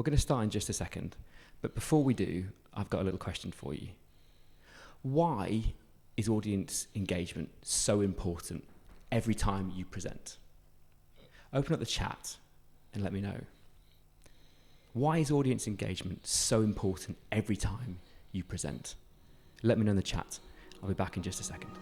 We're going to start in just a second, but before we do, I've got a little question for you. Why is audience engagement so important every time you present? Open up the chat and let me know. Why is audience engagement so important every time you present? Let me know in the chat. I'll be back in just a second.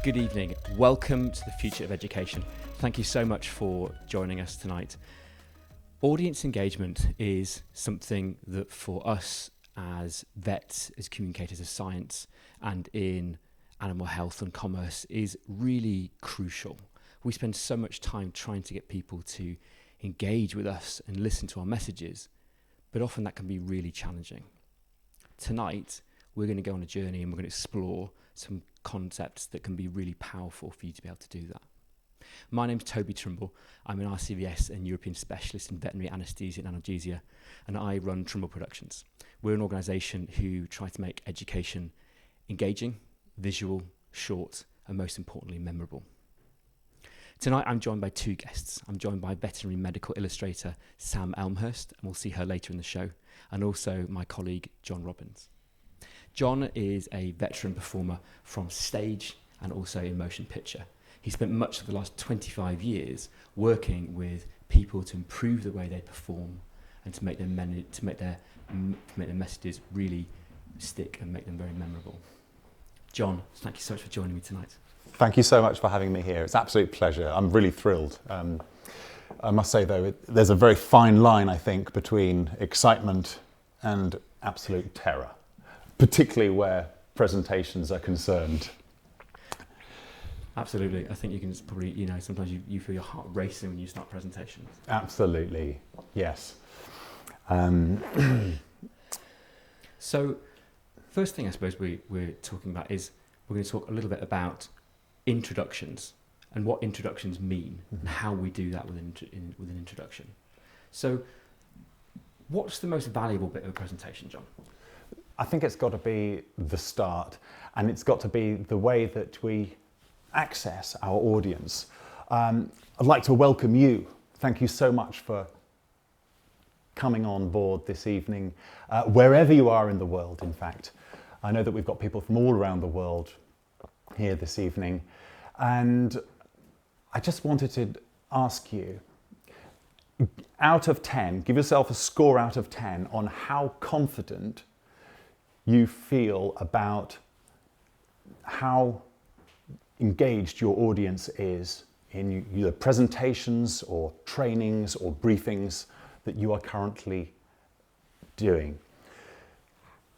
Good evening. Welcome to the Future of Education. Thank you so much for joining us tonight. Audience engagement is something that for us as vets, as communicators of science, and in animal health and commerce is really crucial. We spend so much time trying to get people to engage with us and listen to our messages, but often that can be really challenging. Tonight, we're going to go on a journey and we're going to explore some concepts that can be really powerful for you to be able to do that. My name's Toby Trimble. I'm an RCVS and European specialist in veterinary anaesthesia and analgesia, and I run Trimble Productions. We're an organisation who try to make education engaging, visual, short, and most importantly, memorable. Tonight I'm joined by two guests. I'm joined by veterinary medical illustrator Sam Elmhurst, and we'll see her later in the show, and also my colleague John Robbins. John is a veteran performer from stage and also in motion picture. He spent much of the last 25 years working with people to improve the way they perform and to make their messages really stick and make them very memorable. John, thank you so much for joining me tonight. Thank you so much for having me here. It's an absolute pleasure. I'm really thrilled. I must say, though, there's a very fine line, I think, between excitement and absolute terror, particularly where presentations are concerned. Absolutely. I think you can probably, sometimes you feel your heart racing when you start presentations. Absolutely, yes. So, first thing I suppose we're talking about is we're going to talk a little bit about introductions and what introductions mean and how we do that with an introduction. So, what's the most valuable bit of a presentation, John? I think it's got to be the start, and it's got to be the way that we access our audience. I'd like to welcome you. Thank you so much for coming on board this evening, wherever you are in the world, in fact. I know that we've got people from all around the world here this evening, and I just wanted to ask you, out of 10, give yourself a score out of 10 on how confident you feel about how engaged your audience is in either presentations or trainings or briefings that you are currently doing.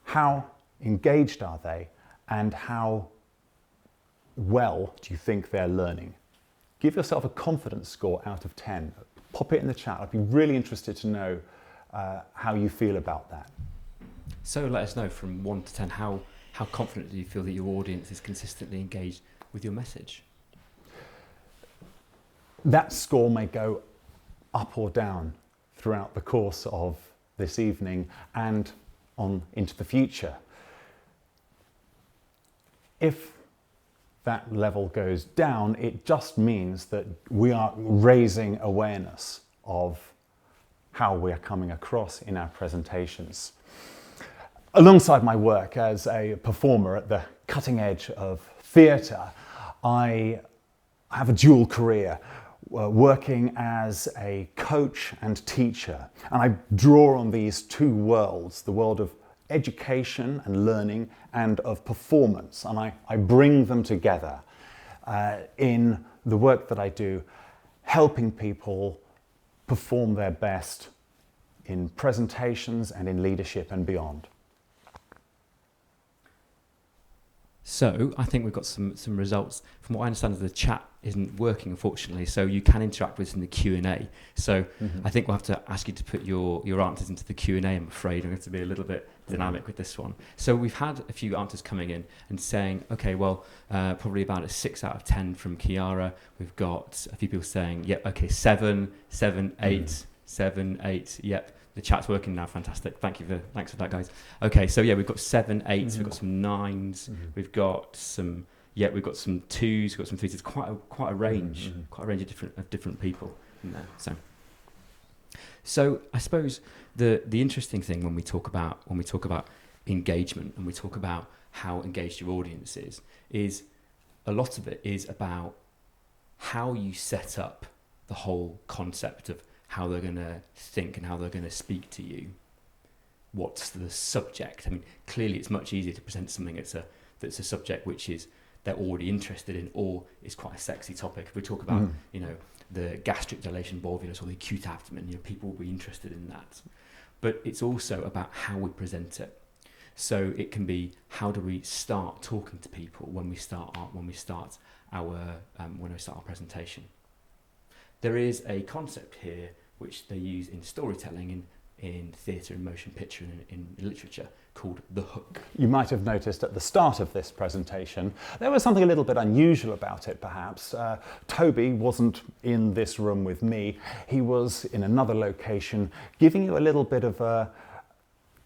How engaged are they, and how well do you think they're learning? Give yourself a confidence score out of 10. Pop it in the chat. I'd be really interested to know how you feel about that. So let us know from 1 to 10, how confident do you feel that your audience is consistently engaged with your message? That score may go up or down throughout the course of this evening and on into the future. If that level goes down, it just means that we are raising awareness of how we are coming across in our presentations. Alongside my work as a performer at the cutting edge of theatre, I have a dual career, working as a coach and teacher. And I draw on these two worlds, the world of education and learning and of performance, and I bring them together in the work that I do, helping people perform their best in presentations and in leadership and beyond. So I think we've got some results. From what I understand, the chat isn't working, unfortunately, so you can interact with us in the Q&A. So I think we'll have to ask you to put your answers into the Q&A, I'm afraid. I'm going to be a little bit dynamic with this one. So we've had a few answers coming in and saying, okay, well, probably about a 6 out of 10 from Kiara. We've got a few people saying, yep, okay, 7, 7, 8, 7, 8, yep. The chat's working now, fantastic. Thanks for that, guys. Okay, so yeah, we've got 7, 8s, we've got some 9s, we've got some 2s, we've got some 3s. It's quite a range, quite a range of different people in there. So I suppose the interesting thing when we talk about engagement and we talk about how engaged your audience is a lot of it is about how you set up the whole concept of how they're going to think and how they're going to speak to you. What's the subject? I mean, clearly it's much easier to present something that's a subject which is they're already interested in, or is quite a sexy topic. If we talk about, the gastric dilation volvulus or the acute abdomen, people will be interested in that. But it's also about how we present it. So it can be, how do we start talking to people when we start our presentation? There is a concept here which they use in storytelling, in theatre, in motion picture, and in literature, called the hook. You might have noticed at the start of this presentation, there was something a little bit unusual about it, perhaps. Toby wasn't in this room with me. He was in another location, giving you a little bit of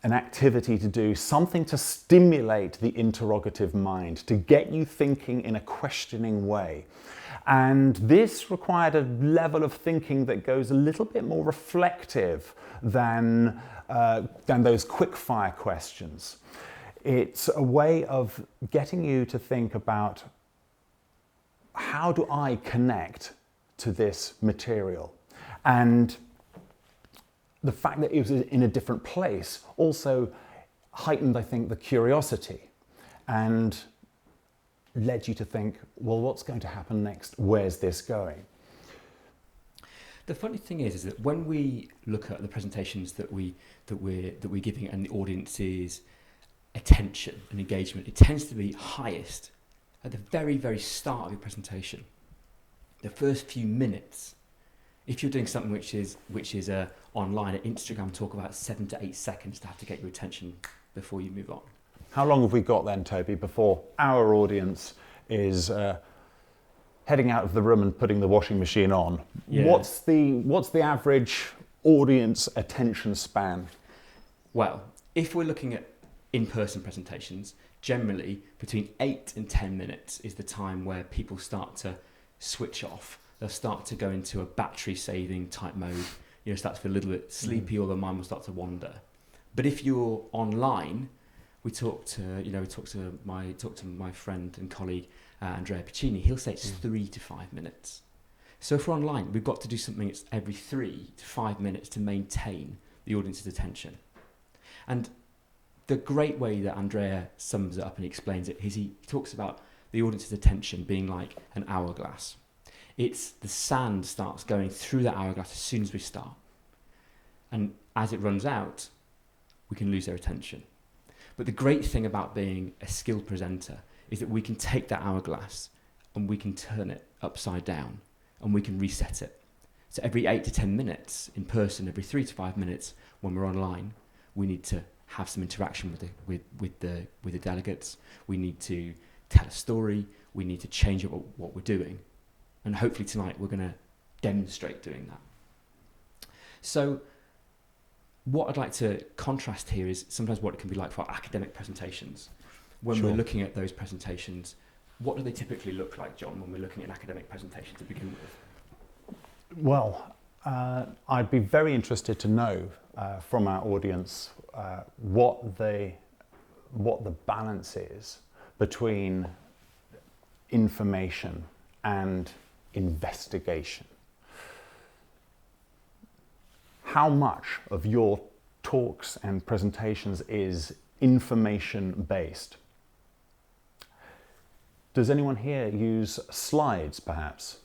an activity to do, something to stimulate the interrogative mind, to get you thinking in a questioning way. And this required a level of thinking that goes a little bit more reflective than those quick fire questions. It's a way of getting you to think about, how do I connect to this material? And the fact that it was in a different place also heightened, I think, the curiosity and led you to think, well, what's going to happen next? Where's this going? The funny thing is that when we look at the presentations that we're giving and the audience's attention and engagement, it tends to be highest at the very, very start of your presentation. The first few minutes. If you're doing something which is online, at Instagram talk about 7 to 8 seconds to have to get your attention before you move on. How long have we got then, Toby, before our audience is heading out of the room and putting the washing machine on? Yeah. What's the average audience attention span? Well, if we're looking at in-person presentations, generally between 8 and 10 minutes is the time where people start to switch off. They'll start to go into a battery-saving type mode. Start to feel a little bit sleepy, or the mind will start to wander. But if you're online, we talked to my friend and colleague Andrea Piccini. He'll say it's 3 to 5 minutes. So if we're online, we've got to do something that's every 3 to 5 minutes to maintain the audience's attention. And the great way that Andrea sums it up and he explains it is he talks about the audience's attention being like an hourglass. It's the sand starts going through that hourglass as soon as we start. And as it runs out, we can lose their attention. But the great thing about being a skilled presenter is that we can take that hourglass and we can turn it upside down and we can reset it. So every 8 to 10 minutes in person, every 3 to 5 minutes when we're online, we need to have some interaction with the delegates. We need to tell a story. We need to change up what we're doing. And hopefully tonight we're going to demonstrate doing that. So what I'd like to contrast here is sometimes what it can be like for our academic presentations. When we're looking at those presentations, what do they typically look like, John, when we're looking at an academic presentation to begin with? Well, I'd be very interested to know from our audience what the balance is between information and investigation. How much of your talks and presentations is information-based? Does anyone here use slides, perhaps?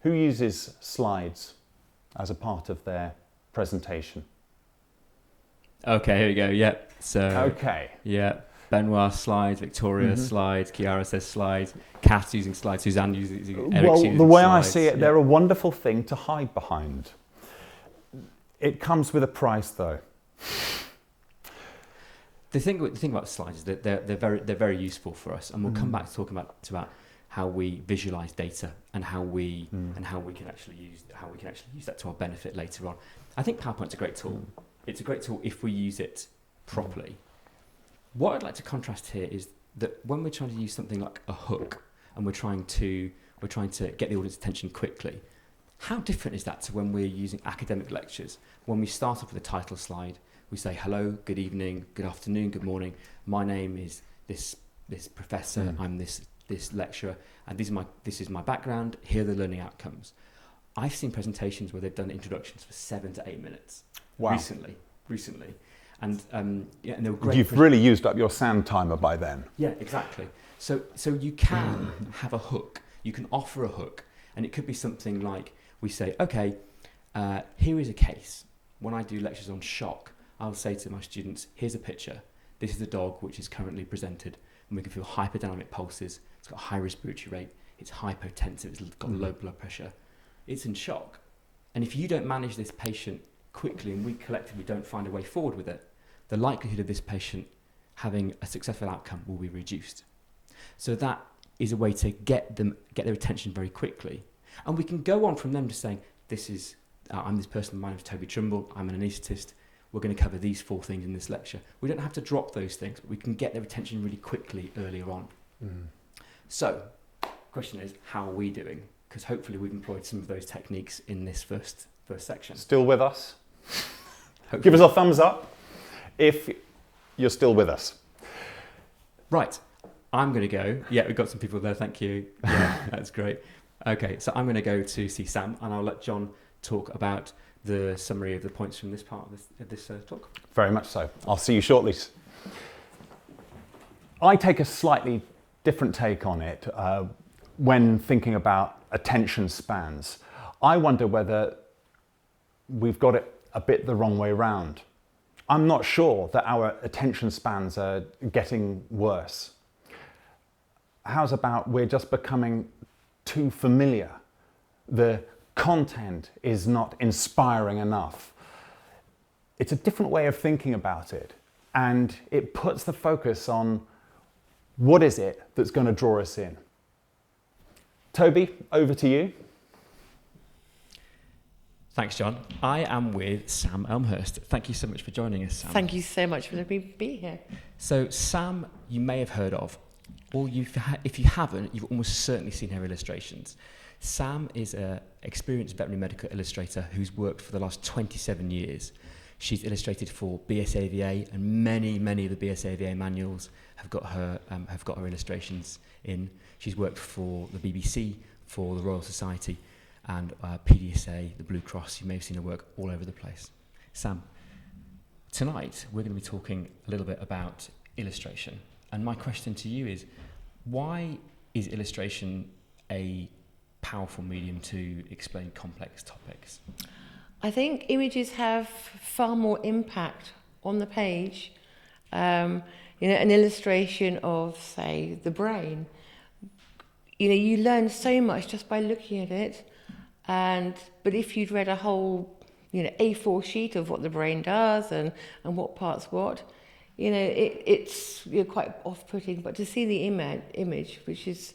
Who uses slides as a part of their presentation? Okay, here we go. Yep. So. Okay. Yeah. Benoit slides, Victoria slides, Kiara says slides, Kath's using slides, Suzanne using Eric's using the way slides. I see it, they're a wonderful thing to hide behind. It comes with a price, though. The thing about slides is that they're very useful for us, and we'll come back to talking about how we visualize data and how we can actually use that to our benefit later on. I think PowerPoint's a great tool. It's a great tool if we use it properly. What I'd like to contrast here is that when we're trying to use something like a hook and we're trying to get the audience attention quickly, how different is that to when we're using academic lectures? When we start off with a title slide, we say hello, good evening, good afternoon, good morning. My name is this professor. I'm this lecturer, and this is my background. Here are the learning outcomes. I've seen presentations where they've done introductions for 7 to 8 minutes. Wow. Recently. And and they were great. You've really used up your sand timer by then. Yeah, exactly. So you can have a hook. You can offer a hook, and it could be something like we say, okay, here is a case. When I do lectures on shock, I'll say to my students, here's a picture. This is a dog which is currently presented, and we can feel hyperdynamic pulses. It's got a high respiratory rate. It's hypotensive. It's got low blood pressure. It's in shock. And if you don't manage this patient quickly and we collectively don't find a way forward with it, the likelihood of this patient having a successful outcome will be reduced. So that is a way to get their attention very quickly. And we can go on from them to saying, I'm this person, my name is Toby Trimble, I'm an anaesthetist, we're going to cover these 4 things in this lecture. We don't have to drop those things, but we can get their attention really quickly earlier on. So, the question is, how are we doing? Because hopefully we've employed some of those techniques in this first section. Still with us? Hopefully. Give us a thumbs up if you're still with us. Right, I'm going to go. Yeah, we've got some people there, thank you. Yeah, that's great. Okay, so I'm going to go to see Sam, and I'll let John talk about the summary of the points from this part of this talk. Very much so. I'll see you shortly. I take a slightly different take on it when thinking about attention spans. I wonder whether we've got it a bit the wrong way round. I'm not sure that our attention spans are getting worse. How's about we're just becoming too familiar? The content is not inspiring enough. It's a different way of thinking about it, and it puts the focus on what is it that's going to draw us in. Toby, over to you. Thanks, John. I am with Sam Elmhurst. Thank you so much for joining us, Sam. Thank you so much for letting me be here. So Sam, you may have heard of, or if you haven't, you've almost certainly seen her illustrations. Sam is an experienced veterinary medical illustrator who's worked for the last 27 years. She's illustrated for BSAVA, and many of the BSAVA manuals have got her illustrations in. She's worked for the BBC, for the Royal Society, and PDSA, the Blue Cross. You may have seen her work all over the place. Sam, tonight we're going to be talking a little bit about illustration. And my question to you is, why is illustration a powerful medium to explain complex topics? I think images have far more impact on the page. An illustration of, say, the brain. You learn so much just by looking at it. But if you'd read a whole, A4 sheet of what the brain does and what parts what, it's quite off-putting. But to see the image, which is,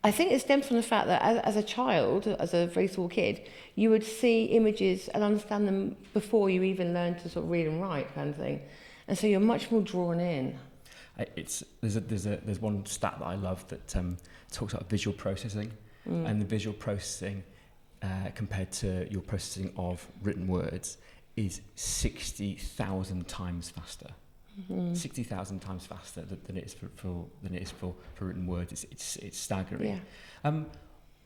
I think it stems from the fact that as a child, as a very small kid, you would see images and understand them before you even learn to sort of read and write, kind of thing. And so you're much more drawn in. There's one stat that I love that talks about visual processing, and the visual processing compared to your processing of written words is 60,000 times faster. 60,000 times faster than it is for written words. It's staggering. Yeah.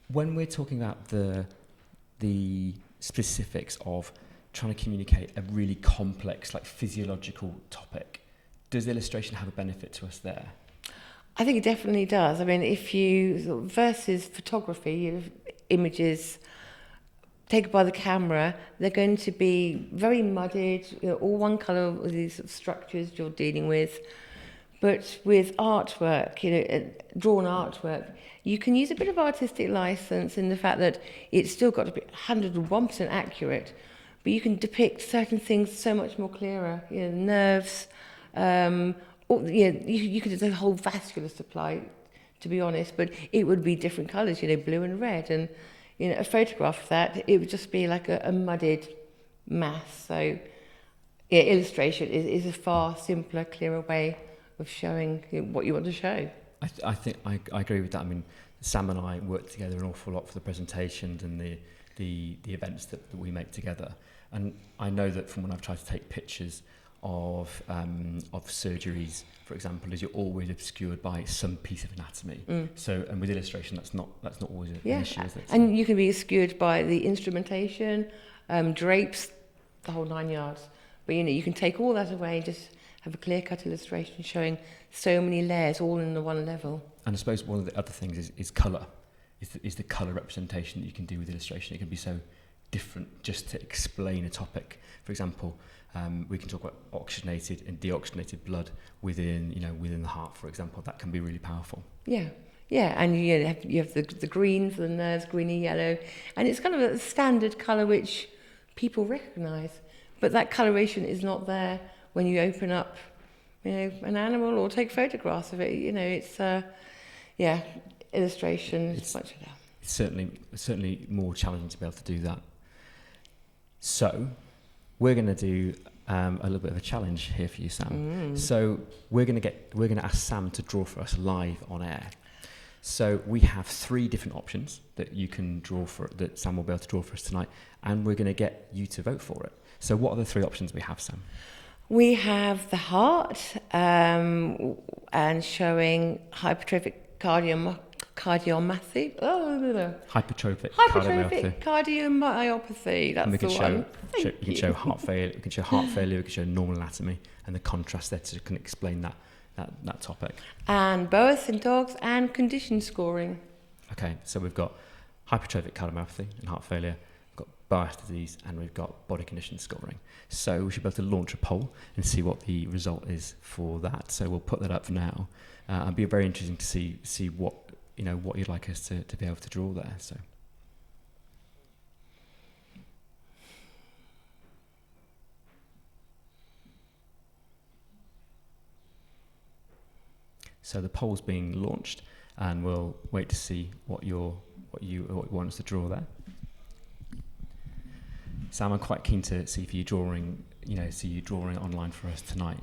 When we're talking about the specifics of trying to communicate a really complex, like physiological topic, does illustration have a benefit to us there? I think it definitely does. I mean, if you versus photography, images taken by the camera, they're going to be very muddied, all one colour with these sort of structures you're dealing with. But with artwork, drawn artwork, you can use a bit of artistic license in the fact that it's still got to be 101% accurate, but you can depict certain things so much more clearer. Nerves, you could do the whole vascular supply, to be honest, but it would be different colours, blue and red, and a photograph of that, it would just be like a mudded mass. So, illustration is a far simpler, clearer way of showing what you want to show. I think I agree with that. I mean, Sam and I work together an awful lot for the presentations and the events that we make together. And I know that from when I've tried to take pictures of surgeries, for example, is you're always obscured by some piece of anatomy. So, and with illustration, that's not always an issue, is it? And you can be obscured by the instrumentation, drapes, the whole 9 yards. But you can take all that away and just have a clear-cut illustration showing so many layers all in the one level. And I suppose one of the other things is colour. Is the colour representation that you can do with illustration. It can be so different just to explain a topic. For example, we can talk about oxygenated and deoxygenated blood within the heart, for example. That can be really powerful. Yeah, and you have the green for the nerves, greeny yellow, and it's kind of a standard colour which people recognise. But that coloration is not there when you open up, an animal or take photographs of it. It's illustration is much better. It's certainly more challenging to be able to do that. So, we're going to do a little bit of a challenge here for you, Sam. So we're going to ask Sam to draw for us live on air. So we have 3 different options that you can draw for, that Sam will be able to draw for us tonight, and we're going to get you to vote for it. So what are the 3 options we have, Sam? We have the heart, and showing hypertrophic cardiomyopathy. Hypertrophic cardiomyopathy. That's and we can the one. You can show heart failure. We can show heart failure. We can show normal anatomy, and the contrast there to can explain that topic. And both in dogs and condition scoring. Okay, so we've got hypertrophic cardiomyopathy and heart failure. We've got Barrett's disease, and we've got body condition scoring. So we should be able to launch a poll and see what the result is for that. So we'll put that up now. It'll be very interesting to see what you'd like us to be able to draw there. So the poll's being launched, and we'll wait to see what you want us to draw there. Sam, I'm quite keen to see you drawing online for us tonight.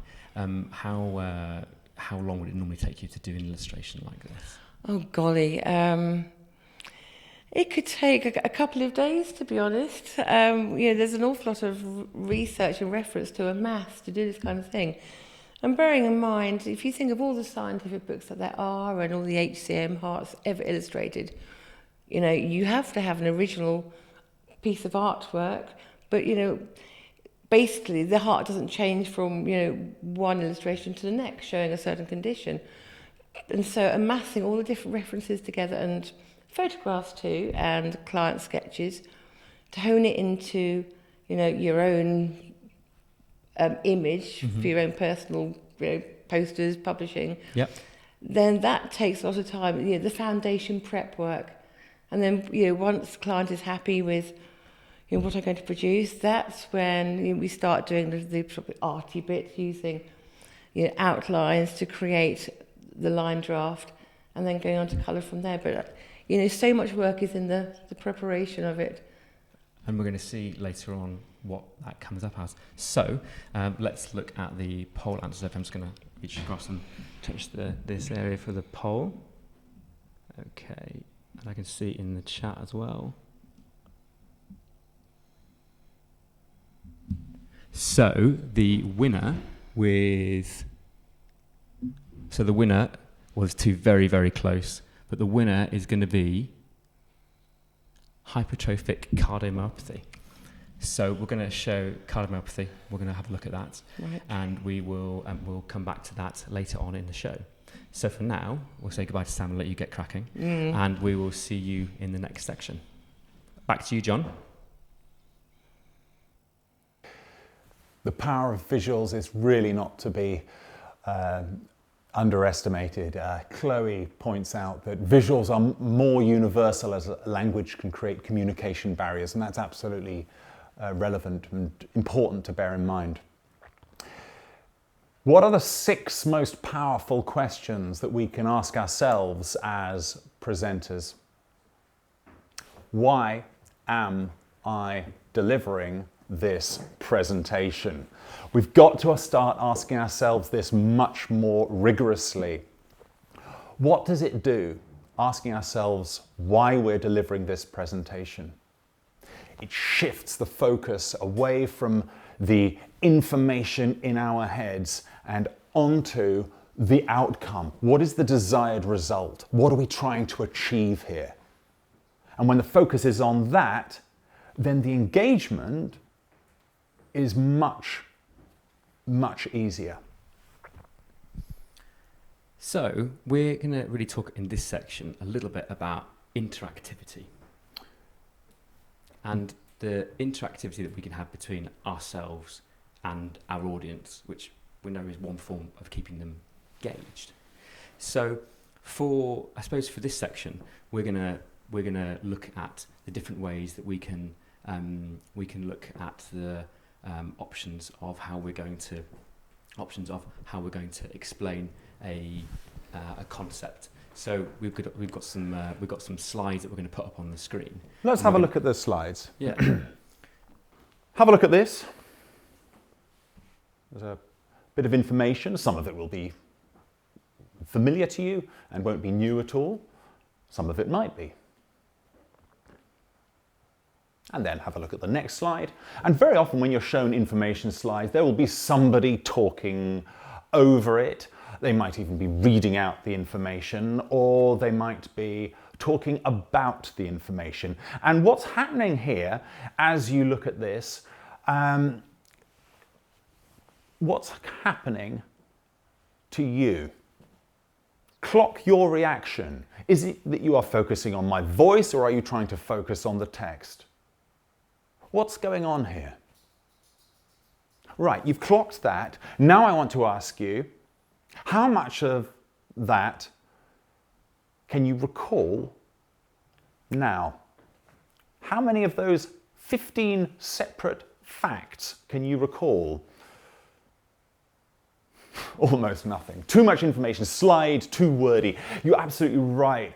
How long would it normally take you to do an illustration like this? Oh golly, it could take a couple of days, to be honest. There's an awful lot of research and reference to a maths to do this kind of thing. And bearing in mind, if you think of all the scientific books that there are and all the HCM hearts ever illustrated, you have to have an original piece of artwork, but basically the heart doesn't change from one illustration to the next showing a certain condition. And so amassing all the different references together, and photographs too, and client sketches, to hone it into your own image for your own personal posters, publishing. Yep. Then that takes a lot of time. The foundation prep work, and then once the client is happy with what I'm going to produce, that's when we start doing the sort of arty bits, using outlines to create the line draft, and then going on to colour from there. But so much work is in the preparation of it. And we're going to see later on what that comes up as. So let's look at the poll answers. I'm just going to reach across and touch this area for the poll. Okay, and I can see in the chat as well. So the winner was 2 very, very close, but the winner is going to be hypertrophic cardiomyopathy. So we're going to show cardiomyopathy. We're going to have a look at that, right, and we'll come back to that later on in the show. So for now, we'll say goodbye to Sam and let you get cracking, and we will see you in the next section. Back to you, John. The power of visuals is really not to be underestimated. Chloe points out that visuals are more universal as a language can create communication barriers, and that's absolutely relevant and important to bear in mind. What are the 6 most powerful questions that we can ask ourselves as presenters? Why am I delivering this presentation? We've got to start asking ourselves this much more rigorously. What does it do, asking ourselves why we're delivering this presentation? It shifts the focus away from the information in our heads and onto the outcome. What is the desired result? What are we trying to achieve here? And when the focus is on that, then the engagement is much, much easier. So we're going to really talk in this section a little bit about interactivity and the interactivity that we can have between ourselves and our audience, which we know is one form of keeping them engaged. So for this section, we're going to look at the different ways that we can look at the options of how we're going to explain a concept. So we've got some slides that we're going to put up on the screen. Let's have a look at the slides. Yeah. Have a look at this. There's a bit of information. Some of it will be familiar to you and won't be new at all. Some of it might be. And then have a look at the next slide. And very often when you're shown information slides, there will be somebody talking over it. They might even be reading out the information, or they might be talking about the information. And what's happening here, as you look at this, what's happening to you? Clock your reaction. Is it that you are focusing on my voice, or are you trying to focus on the text? What's going on here? Right, you've clocked that. Now I want to ask you, how much of that can you recall now? How many of those 15 separate facts can you recall? Almost nothing. Too much information. Slide, too wordy. You're absolutely right.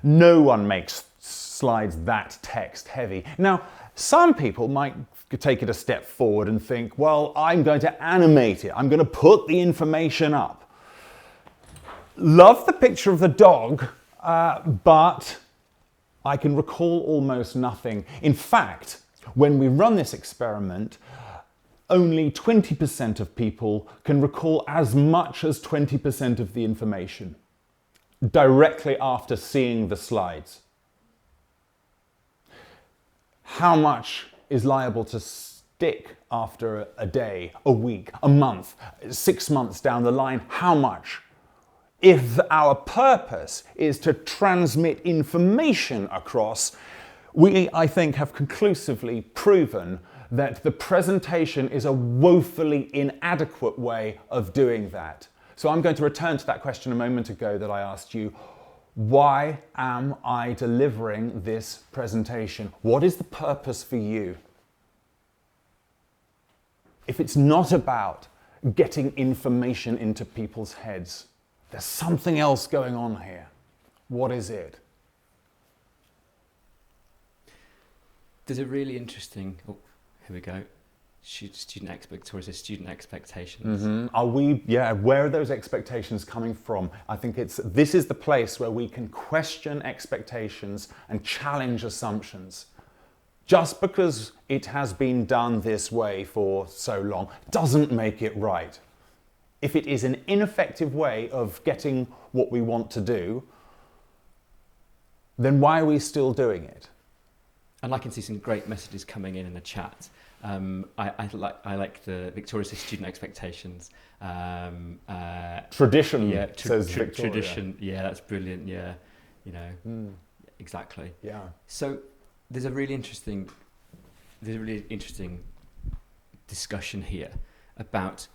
No one makes slides that text heavy. Now, some people might take it a step forward and think, well, I'm going to animate it. I'm going to put the information up. Love the picture of the dog, but I can recall almost nothing. In fact, when we run this experiment, only 20% of people can recall as much as 20% of the information directly after seeing the slides. How much is liable to stick after a day, a week, a month, 6 months down the line? How much? If our purpose is to transmit information across, we, I think, have conclusively proven that the presentation is a woefully inadequate way of doing that. So I'm going to return to that question a moment ago that I asked you. Why am I delivering this presentation? What is the purpose for you? If it's not about getting information into people's heads, there's something else going on here. What is it? There's a really interesting, here we go, student expectations. Mm-hmm. Where are those expectations coming from? I think this is the place where we can question expectations and challenge assumptions. Just because it has been done this way for so long doesn't make it right. If it is an ineffective way of getting what we want to do, then why are we still doing it? And I can see some great messages coming in the chat. I like the Victoria says student expectations. Tradition, yeah, says Victoria. Tradition, yeah, that's brilliant. Yeah, exactly. Yeah. So there's a really interesting discussion here about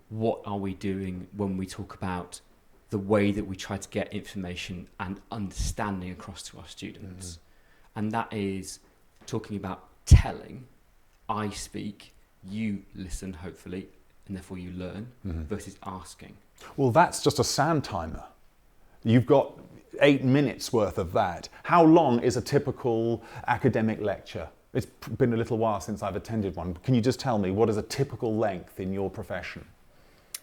what are we doing when we talk about the way that we try to get information and understanding across to our students. And that is talking about telling. I speak, you listen, hopefully, and therefore you learn, versus asking. Well, that's just a sound timer. You've got 8 minutes worth of that. How long is a typical academic lecture? It's been a little while since I've attended one. Can you just tell me, what is a typical length in your profession?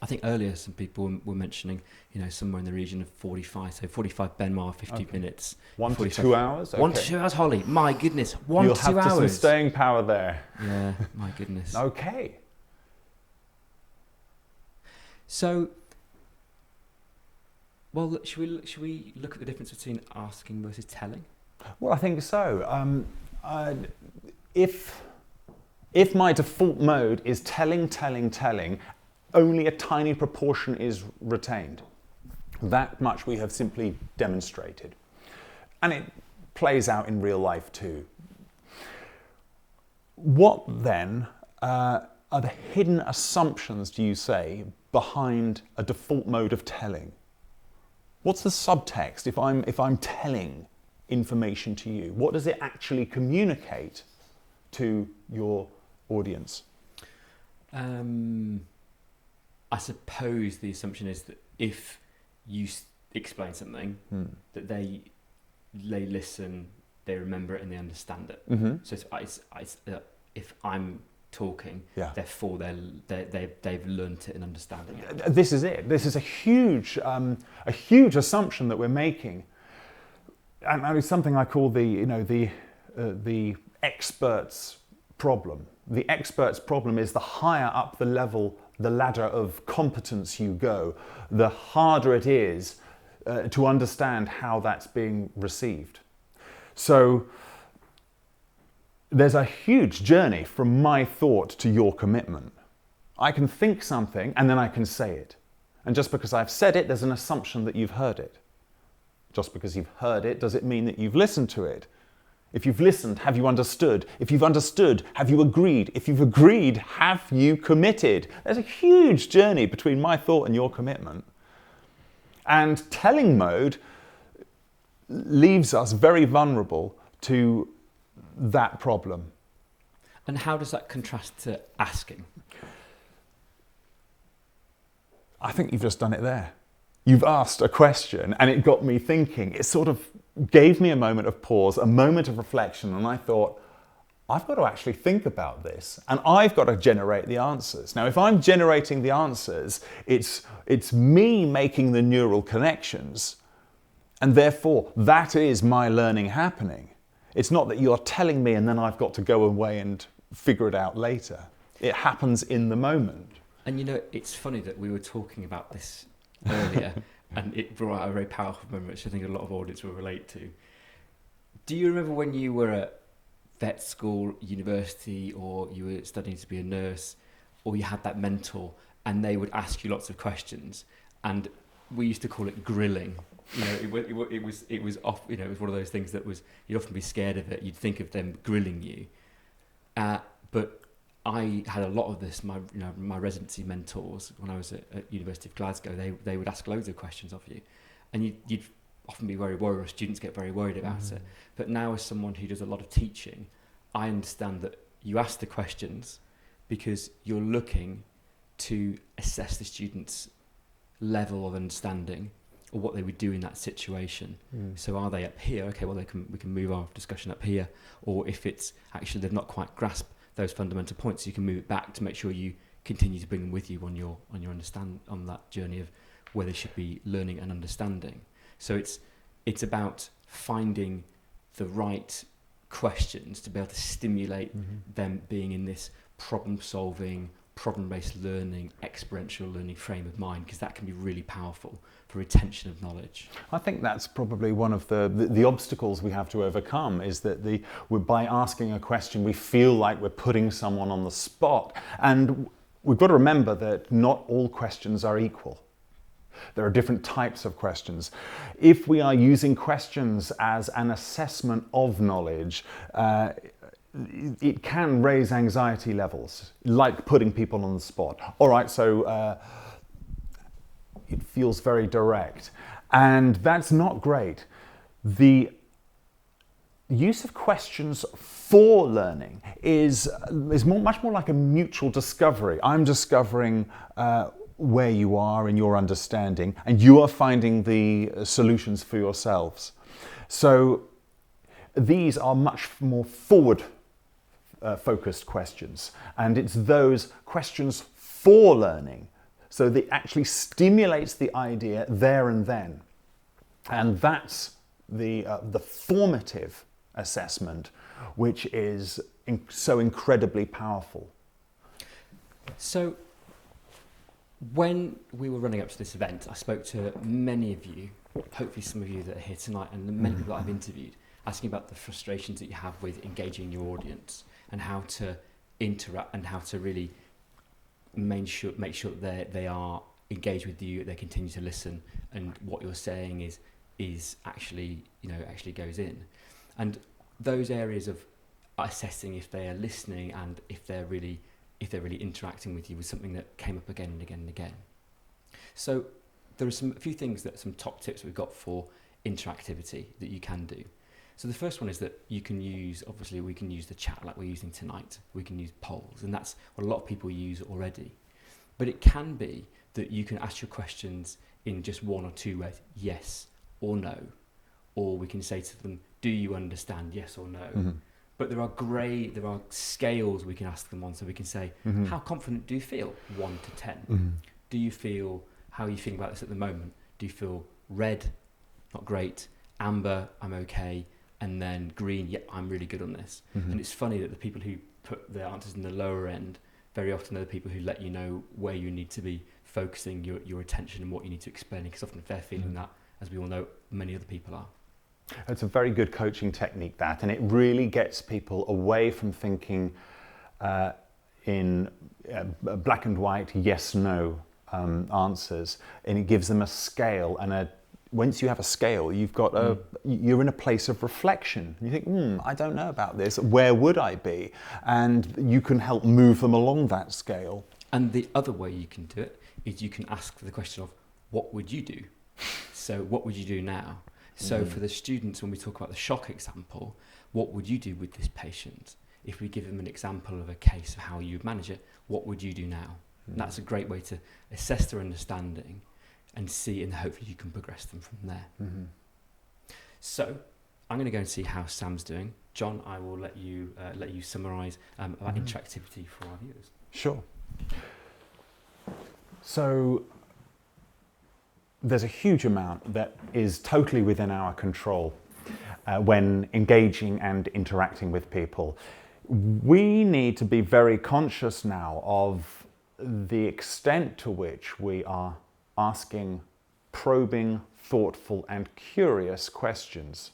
I think earlier some people were mentioning, somewhere in the region of 45, so 45 Benmar, 50 minutes. 1 to 2 hours? Okay. 1 to 2 hours, Holly. My goodness, 1 You'll to 2 have hours. some staying power there. Yeah, my goodness. Okay. So, well, should we look at the difference between asking versus telling? Well, I think so. If my default mode is telling, only a tiny proportion is retained. That much we have simply demonstrated. And it plays out in real life too. What then are the hidden assumptions, do you say, behind a default mode of telling? What's the subtext if I'm telling information to you? What does it actually communicate to your audience? I suppose the assumption is that if you explain something, that they listen, they remember it, and they understand it. So if I'm talking, therefore they've learnt it and understanding it. This is it. This is a huge assumption that we're making, and it's something I call the expert's problem. The expert's problem is the higher up the ladder of competence you go, the harder it is to understand how that's being received. So there's a huge journey from my thought to your commitment. I can think something and then I can say it. And just because I've said it, there's an assumption that you've heard it. Just because you've heard it, does it mean that you've listened to it? If you've listened, have you understood? If you've understood, have you agreed? If you've agreed, have you committed? There's a huge journey between my thought and your commitment. And telling mode leaves us very vulnerable to that problem. And how does that contrast to asking? I think you've just done it there. You've asked a question and it got me thinking. It sort of gave me a moment of pause, a moment of reflection, and I thought, I've got to actually think about this and I've got to generate the answers. Now, if I'm generating the answers, it's me making the neural connections, and therefore that is my learning happening. It's not that you're telling me and then I've got to go away and figure it out later. It happens in the moment. And it's funny that we were talking about this earlier and it brought out a very powerful moment which I think a lot of audience will relate to. Do you remember when you were at vet school, university, or you were studying to be a nurse, or you had that mentor and they would ask you lots of questions, and we used to call it grilling? It was one of those things that was, you'd often be scared of it. You'd think of them grilling you, but I had a lot of this. My residency mentors when I was at University of Glasgow, they would ask loads of questions of you, and you'd often be very worried, or students get very worried about it. But now, as someone who does a lot of teaching, I understand that you ask the questions because you're looking to assess the student's level of understanding or what they would do in that situation. So are they up here? Okay, well we can move our discussion up here. Or if it's actually they've not quite grasped those fundamental points, you can move it back to make sure you continue to bring them with you on your on that journey of where they should be learning and understanding. So it's about finding the right questions to be able to stimulate them being in this problem-solving, problem-based learning, experiential learning frame of mind, because that can be really powerful for retention of knowledge. I think that's probably one of the obstacles we have to overcome, is that by asking a question, we feel like we're putting someone on the spot. And we've got to remember that not all questions are equal. There are different types of questions. If we are using questions as an assessment of knowledge, it can raise anxiety levels, like putting people on the spot. All right, so it feels very direct, and that's not great. The use of questions for learning is much more like a mutual discovery. I'm discovering where you are in your understanding, and you are finding the solutions for yourselves. So these are much more forward focused questions, and it's those questions for learning, so that it actually stimulates the idea there and then. And that's the formative assessment, which is so incredibly powerful. So when we were running up to this event, I spoke to many of you, hopefully some of you that are here tonight, and the many people that I've interviewed, asking about the frustrations that you have with engaging your audience and how to interact and how to really make sure that they are engaged with you, they continue to listen, and what you're saying is actually goes in. And those areas of assessing if they are listening and if they're really interacting with you was something that came up again and again and again. So there are some top tips we've got for interactivity that you can do. So the first one is that we can use the chat like we're using tonight. We can use polls, and that's what a lot of people use already. But it can be that you can ask your questions in just one or two ways, yes or no. Or we can say to them, do you understand, yes or no? Mm-hmm. But there are scales we can ask them on. So we can say, mm-hmm. How confident do you feel? 1 to 10. Mm-hmm. How are you feeling about this at the moment? Do you feel red, not great, amber, I'm okay, and then green, yeah, I'm really good on this. Mm-hmm. And it's funny that the people who put their answers in the lower end very often are the people who let you know where you need to be focusing your attention and what you need to explain, because often if they're feeling that, as we all know, many other people are. It's a very good coaching technique, that, and it really gets people away from thinking in black and white, yes, no answers, and it gives them a scale. And once you have a scale, you've got you're in a place of reflection. You think, I don't know about this. Where would I be? And you can help move them along that scale. And the other way you can do it is you can ask the question of, what would you do? So what would you do now? So for the students, when we talk about the shock example, what would you do with this patient? If we give them an example of a case of how you'd manage it, what would you do now? And that's a great way to assess their understanding and see, and hopefully you can progress them from there. Mm-hmm. So I'm going to go and see how Sam's doing. John, I will let you summarise about interactivity for our viewers. Sure. So there's a huge amount that is totally within our control when engaging and interacting with people. We need to be very conscious now of the extent to which we are asking probing, thoughtful, and curious questions.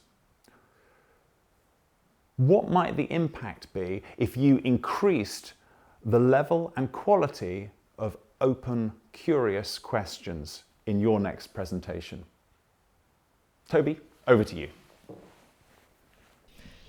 What might the impact be if you increased the level and quality of open, curious questions in your next presentation? Toby, over to you.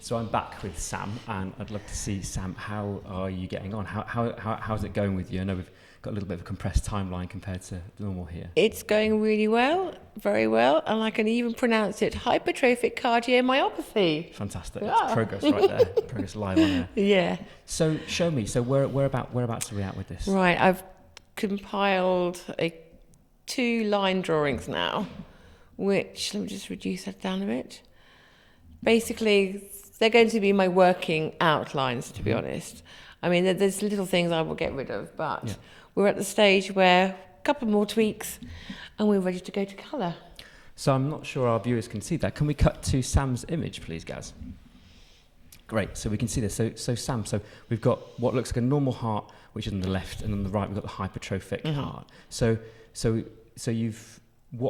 So I'm back with Sam, and I'd love to see, Sam, how are you getting on? How's it going with you? I know we've got a little bit of a compressed timeline compared to normal here. It's going really well, very well, and I can even pronounce it, hypertrophic cardiomyopathy. Fantastic. Yeah. It's progress right there. Progress live on air. Yeah. So show me. So whereabouts are we at with this? Right, I've compiled 2 line drawings now, which, let me just reduce that down a bit. Basically, they're going to be my working outlines, to be honest. I mean, there's little things I will get rid of, but we're at the stage where a couple more tweaks and we're ready to go to colour. So I'm not sure our viewers can see that. Can we cut to Sam's image, please, Gaz? Great, so we can see this. So Sam, we've got what looks like a normal heart, which is on the left, and on the right we've got the hypertrophic heart. So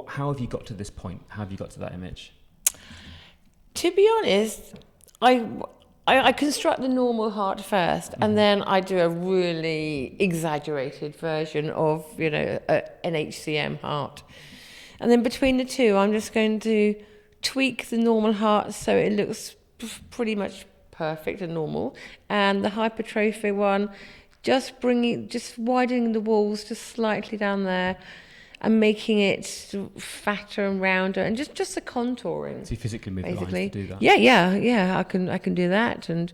how have you got to this point? How have you got to that image? To be honest, I construct the normal heart first, and then I do a really exaggerated version of, an HCM heart. And then between the two, I'm just going to tweak the normal heart so it looks pretty much perfect and normal. And the hypertrophy one, just widening the walls just slightly down there and making it sort of fatter and rounder, and just the contouring. So you physically move the lines basically. to do that? Yeah. I can do that and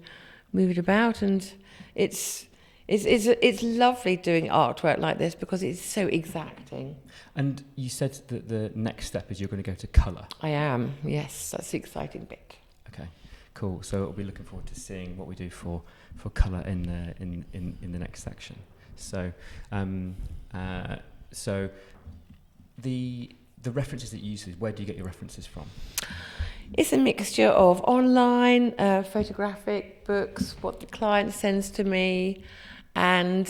move it about, and it's lovely doing artwork like this because it's so exacting. And you said that the next step is you're going to go to colour. I am, yes. That's the exciting bit. Okay, cool. So we'll be looking forward to seeing what we do for colour in the next section. So the references that you use, where do you get your references from? It's a mixture of online, photographic books, what the client sends to me, and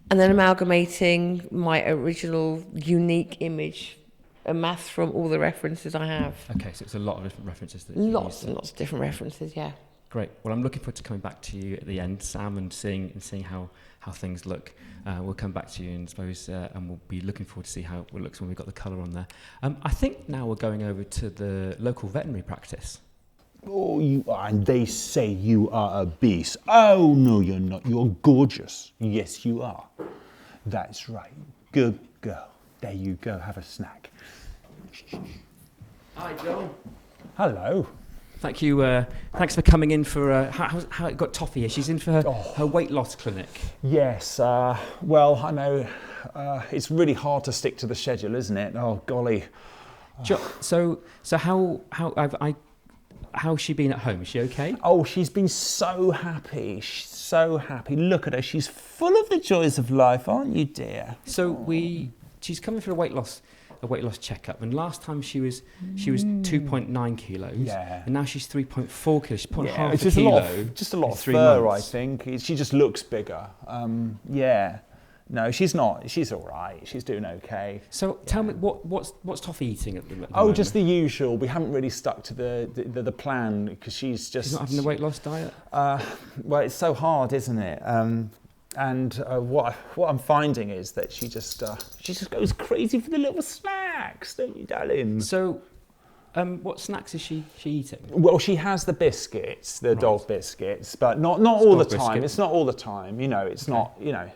then amalgamating my original unique image, amassed from all the references I have. Okay, so it's a lot of different references. Lots and lots of different references, yeah. Great. Well, I'm looking forward to coming back to you at the end, Sam, and seeing how things look. We'll come back to you, and suppose, and we'll be looking forward to see how it looks when we've got the colour on there. I think now we're going over to the local veterinary practice. Oh, you are, and they say you are a beast. Oh, no, you're not. You're gorgeous. Yes, you are. That's right. Good girl. There you go. Have a snack. Hi, John. Hello. Thank you. Thanks for coming in for how it got Toffee here. She's in for her weight loss clinic. Yes. Well, I know it's really hard to stick to the schedule, isn't it? Oh, golly. So how's she been at home? Is she okay? Oh, she's been so happy. She's so happy. Look at her. She's full of the joys of life, aren't you, dear? So she's coming for a weight loss checkup, and last time she was 2.9 kilos, yeah, and now she's 3.4 kilos. She's put half it's a just kilo. Just a lot of 3 fur, months. I think. She just looks bigger. Yeah. No, she's not. She's all right. She's doing okay. So tell me, what's Toffee eating at the moment? Oh, just the usual. We haven't really stuck to the plan because she's not having a weight loss diet. Well, it's so hard, isn't it? And what I'm finding is that she just goes crazy for the little snacks, don't you, darling? So, what snacks is she eating? Well, she has the biscuits, the dog biscuits, but not all the time. Biscuit. It's not all the time. You know, it's not. You know,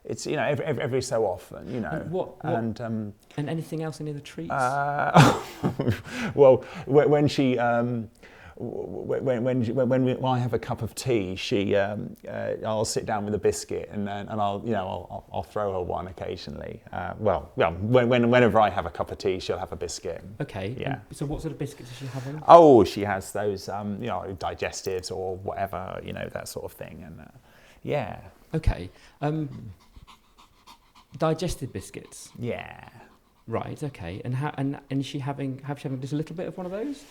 it's every so often. You know. And anything else? Any other treats? Well, when she. When I have a cup of tea, I'll sit down with a biscuit and I'll throw her one occasionally. Whenever I have a cup of tea, she'll have a biscuit. Okay. Yeah. So what sort of biscuits is she having? Oh, she has those digestives or whatever, that sort of thing, and yeah. Okay. Digestive biscuits. Yeah. Right. Okay. And is she having just a little bit of one of those?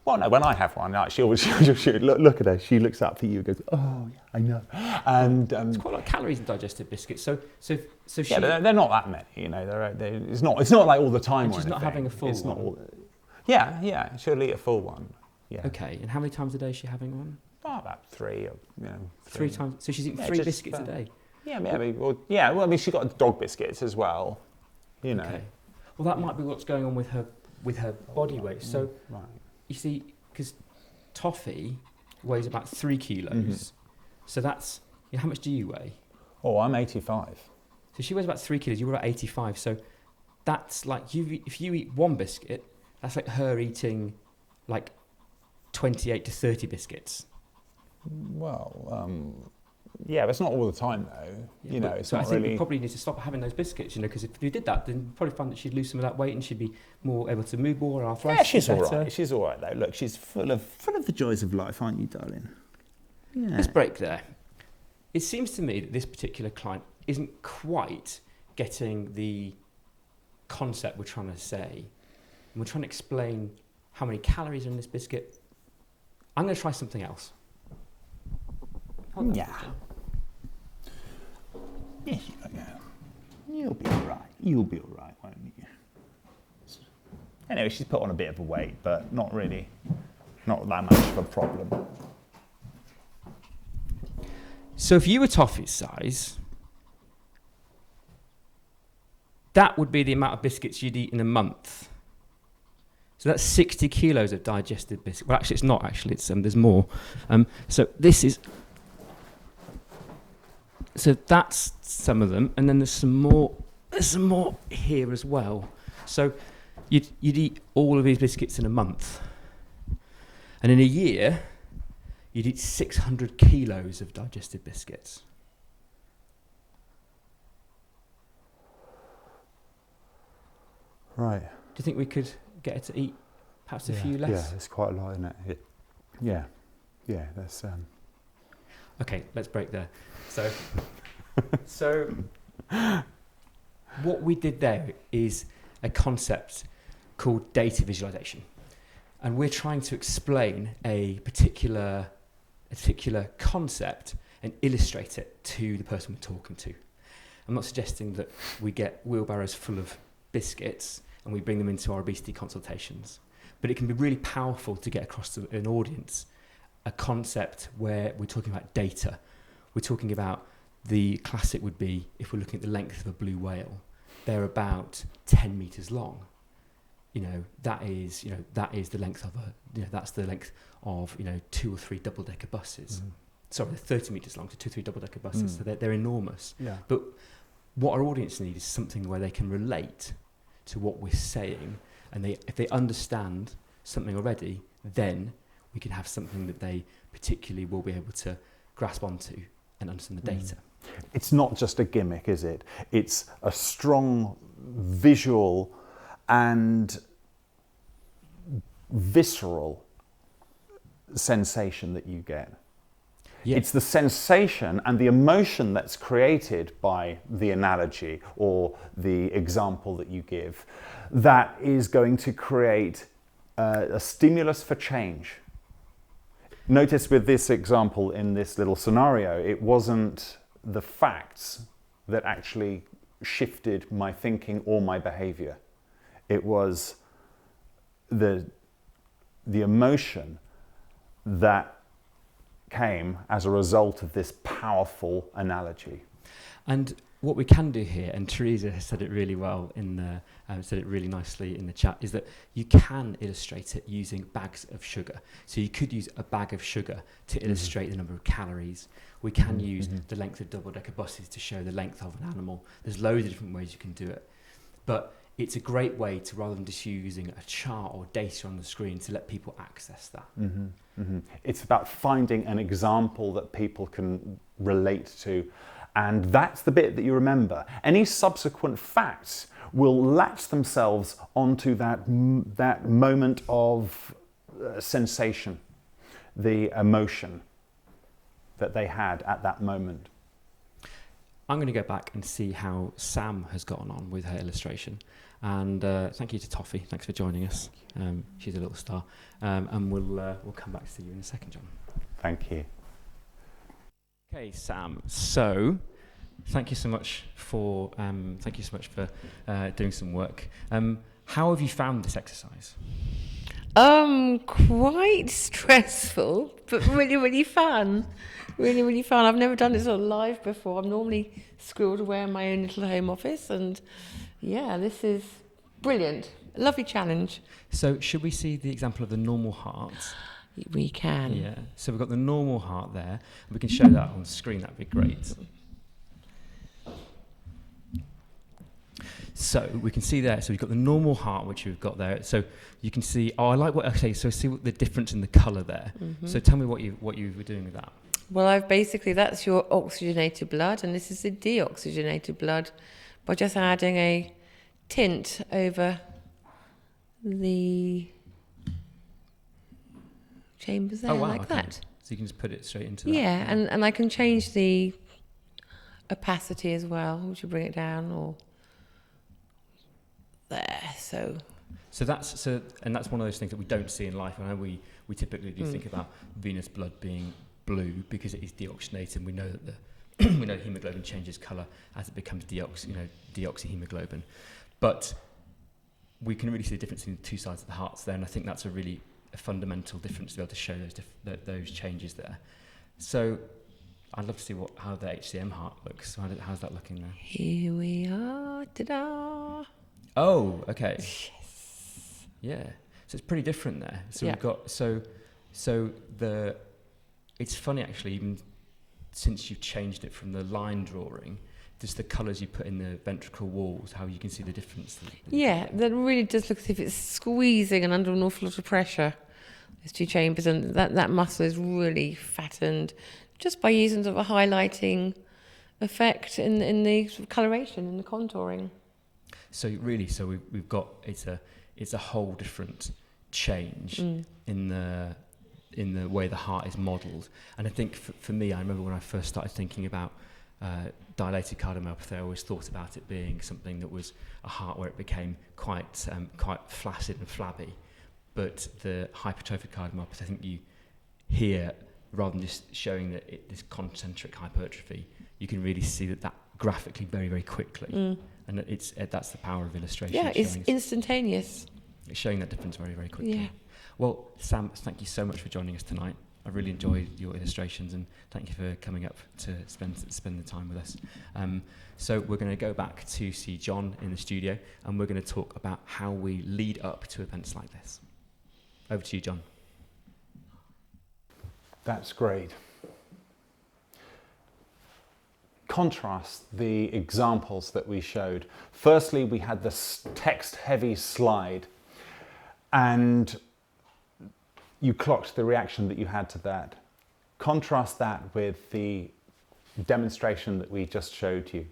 Well, no, when I have one, she'll look at her. She looks up at you and goes, "Oh, yeah, I know." And it's quite a lot of calories in digestive biscuits. So she. Yeah, but they're not that many. It's not like all the time. And she's not having a full one. Not all, yeah, she'll eat a full one. Yeah. Okay, and how many times a day is she having one? Oh, about three. Three times. So she's eating 3 biscuits a day. Yeah, maybe. Well, yeah. Well, I mean, she's got dog biscuits as well. Okay. Well, that might be what's going on with her body weight. So. Right. You see, because Toffee weighs about 3 kilos, Mm-hmm. so that's, how much do you weigh? Oh, I'm 85. So she weighs about 3 kilos, you were about 85, so that's like, if you eat 1 biscuit, that's like her eating like 28 to 30 biscuits. Well, yeah, but it's not all the time though. Yeah, it's so not I think really. we probably need to stop having those biscuits, because if you did that, then you'd probably find that she'd lose some of that weight and she'd be more able to move more. Arthritis. Yeah, she's all right. She's all right though. Look, she's full of the joys of life, aren't you, darling? Yeah. Let's break there. It seems to me that this particular client isn't quite getting the concept we're trying to say. And we're trying to explain how many calories are in this biscuit. I'm going to try something else. Yeah. Yes, you'll be all right. You'll be all right, won't you? Anyway, she's put on a bit of a weight, but not that much of a problem. So if you were Toffee's size, that would be the amount of biscuits you'd eat in a month. So that's 60 kilos of digested biscuit. Well, actually, it's not. Actually, it's there's more. So this is. So that's some of them, and then there's some more. There's some more here as well. So you'd eat all of these biscuits in a month, and in a year, you'd eat 600 kilos of digested biscuits. Right. Do you think we could get her to eat perhaps a few less? Yeah, it's quite a lot, isn't it? Yeah. That's. Okay, let's break there. So what we did there is a concept called data visualization, and we're trying to explain a particular concept and illustrate it to the person we're talking to. I'm not suggesting that we get wheelbarrows full of biscuits and we bring them into our obesity consultations, but it can be really powerful to get across to an audience a concept where we're talking about data. We're talking about, the classic would be, if we're looking at the length of a blue whale, they're about 10 meters long. That is the length of that's the length of 2 or 3 double-decker buses. Sorry, they're 30 meters long, so 2 or 3 double-decker buses. So they're enormous. Yeah. But what our audience need is something where they can relate to what we're saying, and if they understand something already, then we can have something that they particularly will be able to grasp onto and understand the data. It's not just a gimmick, is it? It's a strong visual and visceral sensation that you get. Yeah. It's the sensation and the emotion that's created by the analogy or the example that you give that is going to create a stimulus for change. Notice with this example in this little scenario, it wasn't the facts that actually shifted my thinking or my behavior. It was the emotion that came as a result of this powerful analogy. And what we can do here, and Teresa has said it really well said it really nicely in the chat, is that you can illustrate it using bags of sugar. So you could use a bag of sugar to illustrate the number of calories. We can use the length of double-decker buses to show the length of an animal. There's loads of different ways you can do it. But it's a great way to, rather than just using a chart or data on the screen, to let people access that. It's about finding an example that people can relate to. And that's the bit that you remember. Any subsequent facts will latch themselves onto that moment of sensation, the emotion that they had at that moment. I'm going to go back and see how Sam has gotten on with her illustration. And thank you to Toffee. Thanks for joining us. She's a little star. And we'll come back to see you in a second, John. Thank you. Okay, Sam. So, thank you so much for doing some work. How have you found this exercise? Quite stressful, but really, really fun. Really, really fun. I've never done this on live before. I'm normally squirreled away in my own little home office, and yeah, this is brilliant. A lovely challenge. So, should we see the example of the normal heart? We can. Yeah. So we've got the normal heart there. We can show that on screen. That'd be great. So we can see there. So we've got the normal heart, which we've got there. So you can see. Oh, I like what. Okay. So see what the difference in the colour there. So tell me what you were doing with that. Well, that's your oxygenated blood, and this is the deoxygenated blood, by just adding a tint over the chambers there, like that. So you can just put it straight into that. Yeah, and I can change the opacity as well. Would you bring it down or there? So that's one of those things that we don't see in life. I know we typically do think about venous blood being blue because it is deoxygenated. We know that we know hemoglobin changes colour as it becomes deoxyhemoglobin, but we can really see the difference in the two sides of the hearts there, and I think that's a fundamental difference to be able to show those changes there. So I'd love to see how the HCM heart looks. How's that looking there? Here we are. Ta-da! Oh, okay. Yes. Yeah. So it's pretty different there. So Yeah. we've got it's funny actually, even since you've changed it from the line drawing, just the colours you put in the ventricle walls, how you can see the difference. Yeah, that really does look as if it's squeezing and under an awful lot of pressure, those two chambers, and that muscle is really fattened just by using sort of a highlighting effect in the sort of coloration, in the contouring. So really, we've got it's a whole different change in the way the heart is modelled. And I think for me, I remember when I first started thinking about dilated cardiomyopathy, I always thought about it being something that was a heart where it became quite flaccid and flabby. But the hypertrophic cardiomyopathy, I think you hear, rather than just showing that this concentric hypertrophy, you can really see that graphically very, very quickly. And that's the power of illustration. Yeah, it's instantaneous. It's showing that difference very, very quickly. Yeah. Well, Sam, thank you so much for joining us tonight. I really enjoyed your illustrations, and thank you for coming up to spend the time with us. So we're going to go back to see John in the studio, and we're going to talk about how we lead up to events like this. Over to you, John. That's great. Contrast the examples that we showed. Firstly, we had this text-heavy slide, and you clocked the reaction that you had to that. Contrast that with the demonstration that we just showed you.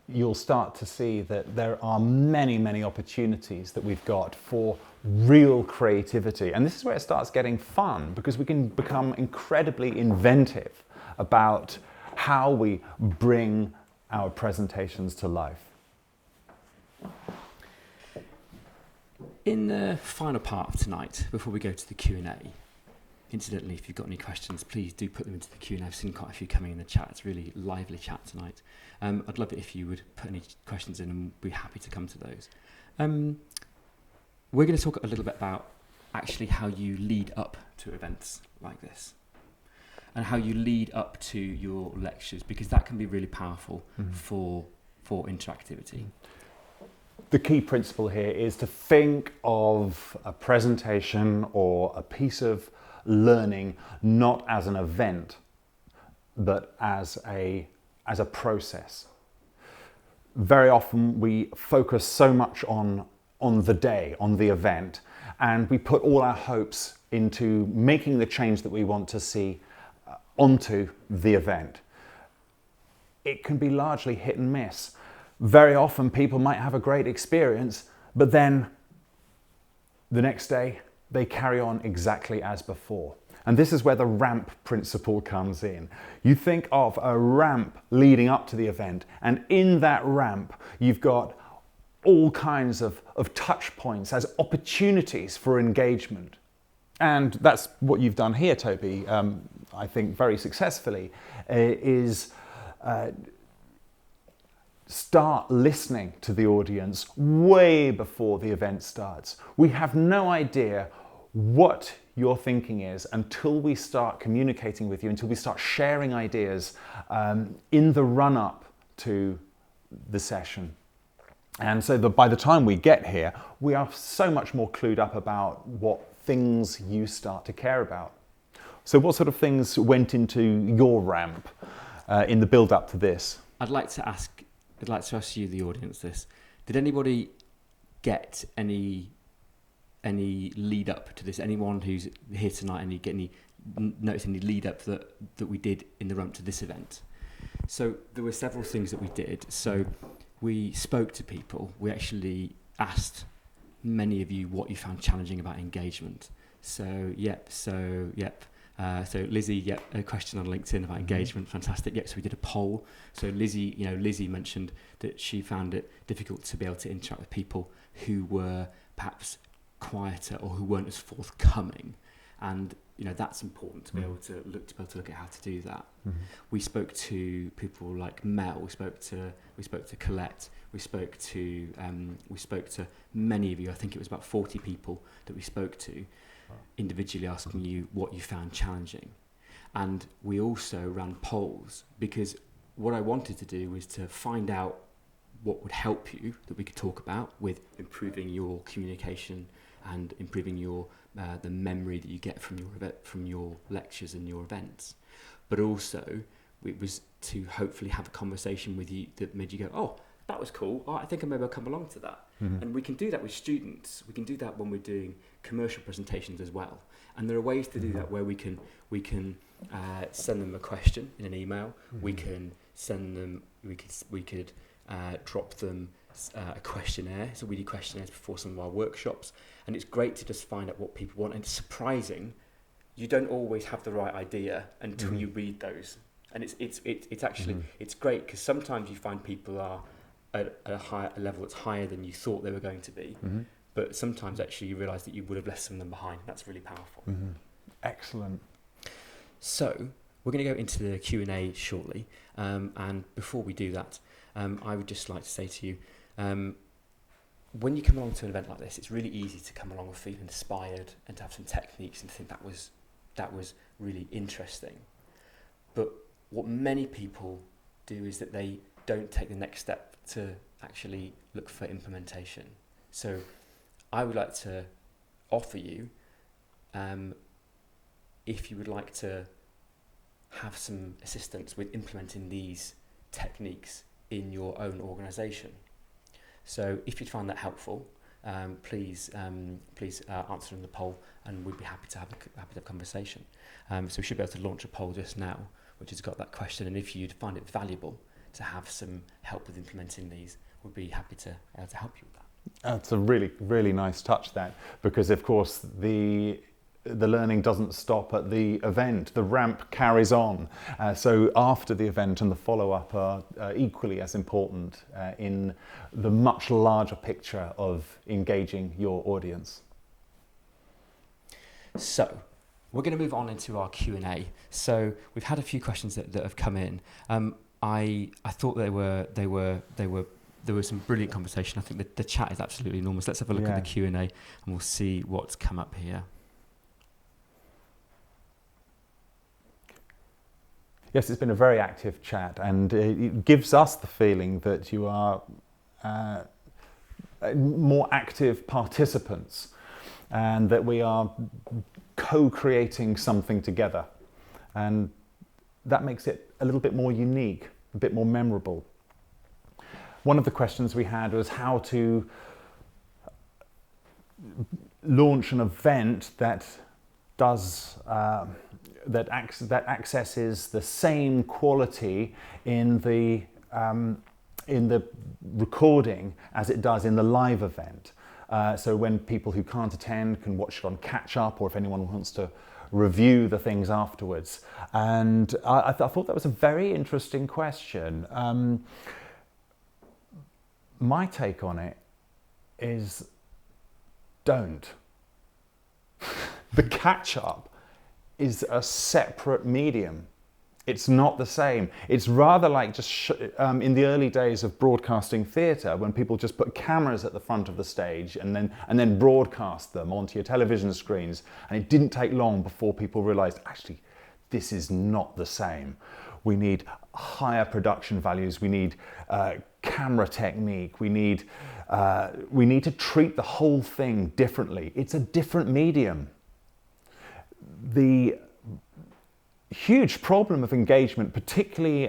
You'll start to see that there are many, many opportunities that we've got for real creativity. And this is where it starts getting fun, because we can become incredibly inventive about how we bring our presentations to life. In the final part of tonight, before we go to the Q&A, incidentally, if you've got any questions, please do put them into the Q&A. I've seen quite a few coming in the chat. It's a really lively chat tonight. I'd love it if you would put any questions in, and we'd be happy to come to those. We're going to talk a little bit about actually how you lead up to events like this, and how you lead up to your lectures, because that can be really powerful for interactivity. The key principle here is to think of a presentation or a piece of learning not as an event, but as a process. Very often we focus so much on the day, on the event, and we put all our hopes into making the change that we want to see onto the event. It can be largely hit and miss. Very often people might have a great experience, but then the next day they carry on exactly as before. And this is where the ramp principle comes in. You think of a ramp leading up to the event, and in that ramp you've got all kinds of touch points as opportunities for engagement. And that's what you've done here, Toby, I think very successfully, is start listening to the audience way before the event starts. We have no idea what your thinking is until we start communicating with you, until we start sharing ideas in the run-up to the session. And so by the time we get here, we are so much more clued up about what things you start to care about. So what sort of things went into your ramp in the build-up to this? I'd like to ask you, the audience, this. Did anybody get any lead up to this? Anyone who's here tonight, notice any lead up that we did in the run to this event? So there were several things that we did. So we spoke to people. We actually asked many of you what you found challenging about engagement. So Lizzie, a question on LinkedIn about engagement, fantastic. So we did a poll. So Lizzie mentioned that she found it difficult to be able to interact with people who were perhaps quieter or who weren't as forthcoming, and that's important to be able to look at how to do that. We spoke to people like Mel. We spoke to Colette. We spoke to many of you. I think it was about 40 people that we spoke to, individually asking you what you found challenging. And we also ran polls, because what I wanted to do was to find out what would help you that we could talk about with improving your communication and improving your the memory that you get from your lectures and your events. But also, it was to hopefully have a conversation with you that made you go, oh, that was cool. Oh, I think maybe I'll come along to that. And we can do that with students. We can do that when we're doing commercial presentations as well. And there are ways to do that where we can send them a question in an email. We can send them. We could drop them a questionnaire. So we do questionnaires before some of our workshops, and it's great to just find out what people want. And it's surprising, you don't always have the right idea until you read those. And it's actually it's great because sometimes you find people are at a level that's higher than you thought they were going to be. But sometimes actually you realise that you would have left some of them behind. That's really powerful. Excellent. So we're going to go into the Q&A shortly. And before we do that, I would just like to say to you, when you come along to an event like this, it's really easy to come along and feel inspired and to have some techniques and to think that was really interesting. But what many people do is that they don't take the next step to actually look for implementation. So I would like to offer you, if you would like to have some assistance with implementing these techniques in your own organisation. So if you'd find that helpful, please answer in the poll, and we'd be happy to have a conversation. So we should be able to launch a poll just now, which has got that question. And if you'd find it valuable to have some help with implementing these, we'd be happy to help you with that. That's a really, really nice touch, that, because of course the learning doesn't stop at the event. The ramp carries on. So after the event and the follow-up are equally as important in the much larger picture of engaging your audience. So we're going to move on into our Q&A. So we've had a few questions that have come in. I thought there was some brilliant conversation. I think the chat is absolutely enormous. Let's have a look at the Q&A and we'll see what's come up here. Yes, it's been a very active chat, and it gives us the feeling that you are more active participants and that we are co-creating something together. And that makes it a little bit more unique, a bit more memorable. One of the questions we had was how to launch an event that does that accesses the same quality in the recording as it does in the live event. So when people who can't attend can watch it on catch up, or if anyone wants to review the things afterwards. And I thought that was a very interesting question. My take on it is don't. The catch up is a separate medium. It's not the same. It's rather like just in the early days of broadcasting theatre, when people just put cameras at the front of the stage and then broadcast them onto your television screens. And it didn't take long before people realised, actually, this is not the same. We need higher production values. We need camera technique. We need to treat the whole thing differently. It's a different medium. The huge problem of engagement, particularly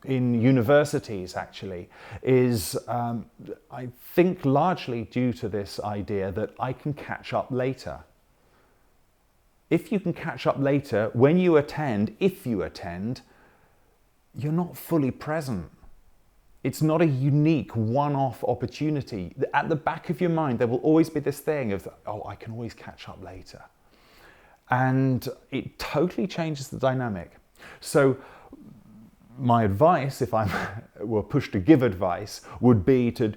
in universities actually, is I think largely due to this idea that I can catch up later. If you can catch up later, when you attend, if you attend, you're not fully present. It's not a unique one-off opportunity. At the back of your mind, there will always be this thing of, oh, I can always catch up later. And it totally changes the dynamic. So my advice, if I were pushed to give advice, would be to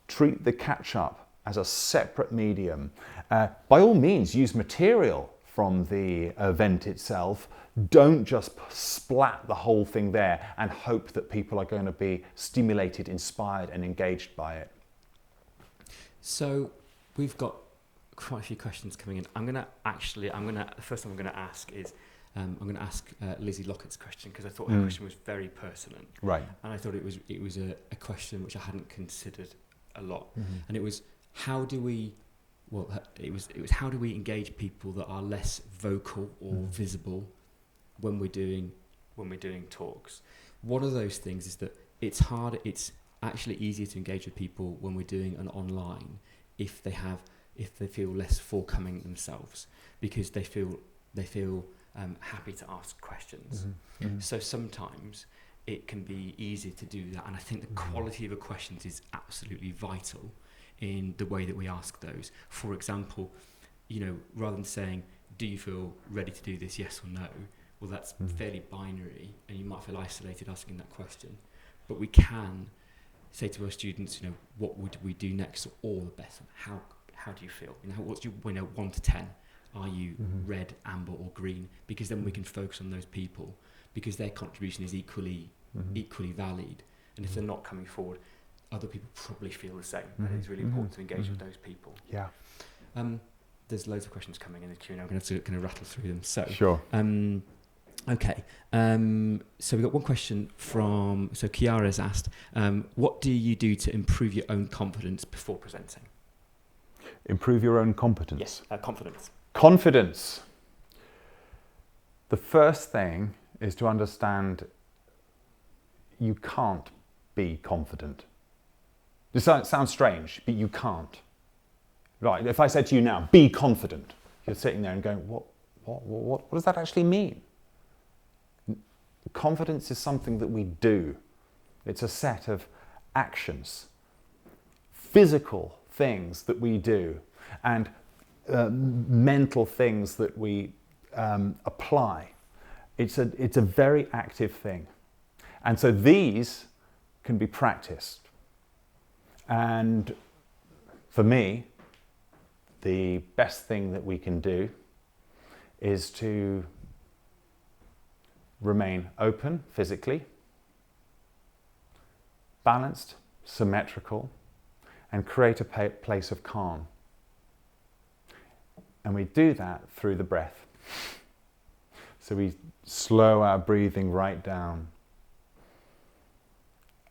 treat the catch-up as a separate medium. By all means, use material from the event itself. Don't just splat the whole thing there and hope that people are going to be stimulated, inspired, and engaged by it. So we've got quite a few questions coming in. The first one I'm going to ask is, I'm going to ask Lizzie Lockett's question, because I thought her question was very pertinent. Right. And I thought it was a question which I hadn't considered a lot, Mm-hmm. and it was how do we how do we engage people that are less vocal or visible when we're doing talks. One of those things is that it's actually easier to engage with people when we're doing an online if they feel less forthcoming themselves, because they feel happy to ask questions. Mm-hmm. Mm-hmm. So sometimes it can be easier to do that, and I think the quality of the questions is absolutely vital in the way that we ask those. For example, rather than saying, do you feel ready to do this, yes or no? Well, that's fairly binary, and you might feel isolated asking that question. But we can say to our students, what would we do next, or the best? How do you feel? What's your 1 to 10? Are you red, amber, or green? Because then we can focus on those people, because their contribution is equally valid. And if they're not coming forward, other people probably feel the same. And it's really important to engage with those people. Yeah. There's loads of questions coming in the Q&A. I'm going to have to kind of rattle through them. So, Sure. Okay. So we've got one question from... So Kiara's asked, what do you do to improve your own confidence before presenting? Improve your own competence. Yes, confidence. Confidence. The first thing is to understand you can't be confident. This sounds strange, but you can't. Right, if I said to you now, be confident, you're sitting there and going, what does that actually mean? Confidence is something that we do. It's a set of actions, physical things that we do, and mental things that we apply. It's a very active thing. And so these can be practiced. And for me, the best thing that we can do is to remain open physically, balanced, symmetrical, and create a place of calm. And we do that through the breath. So we slow our breathing right down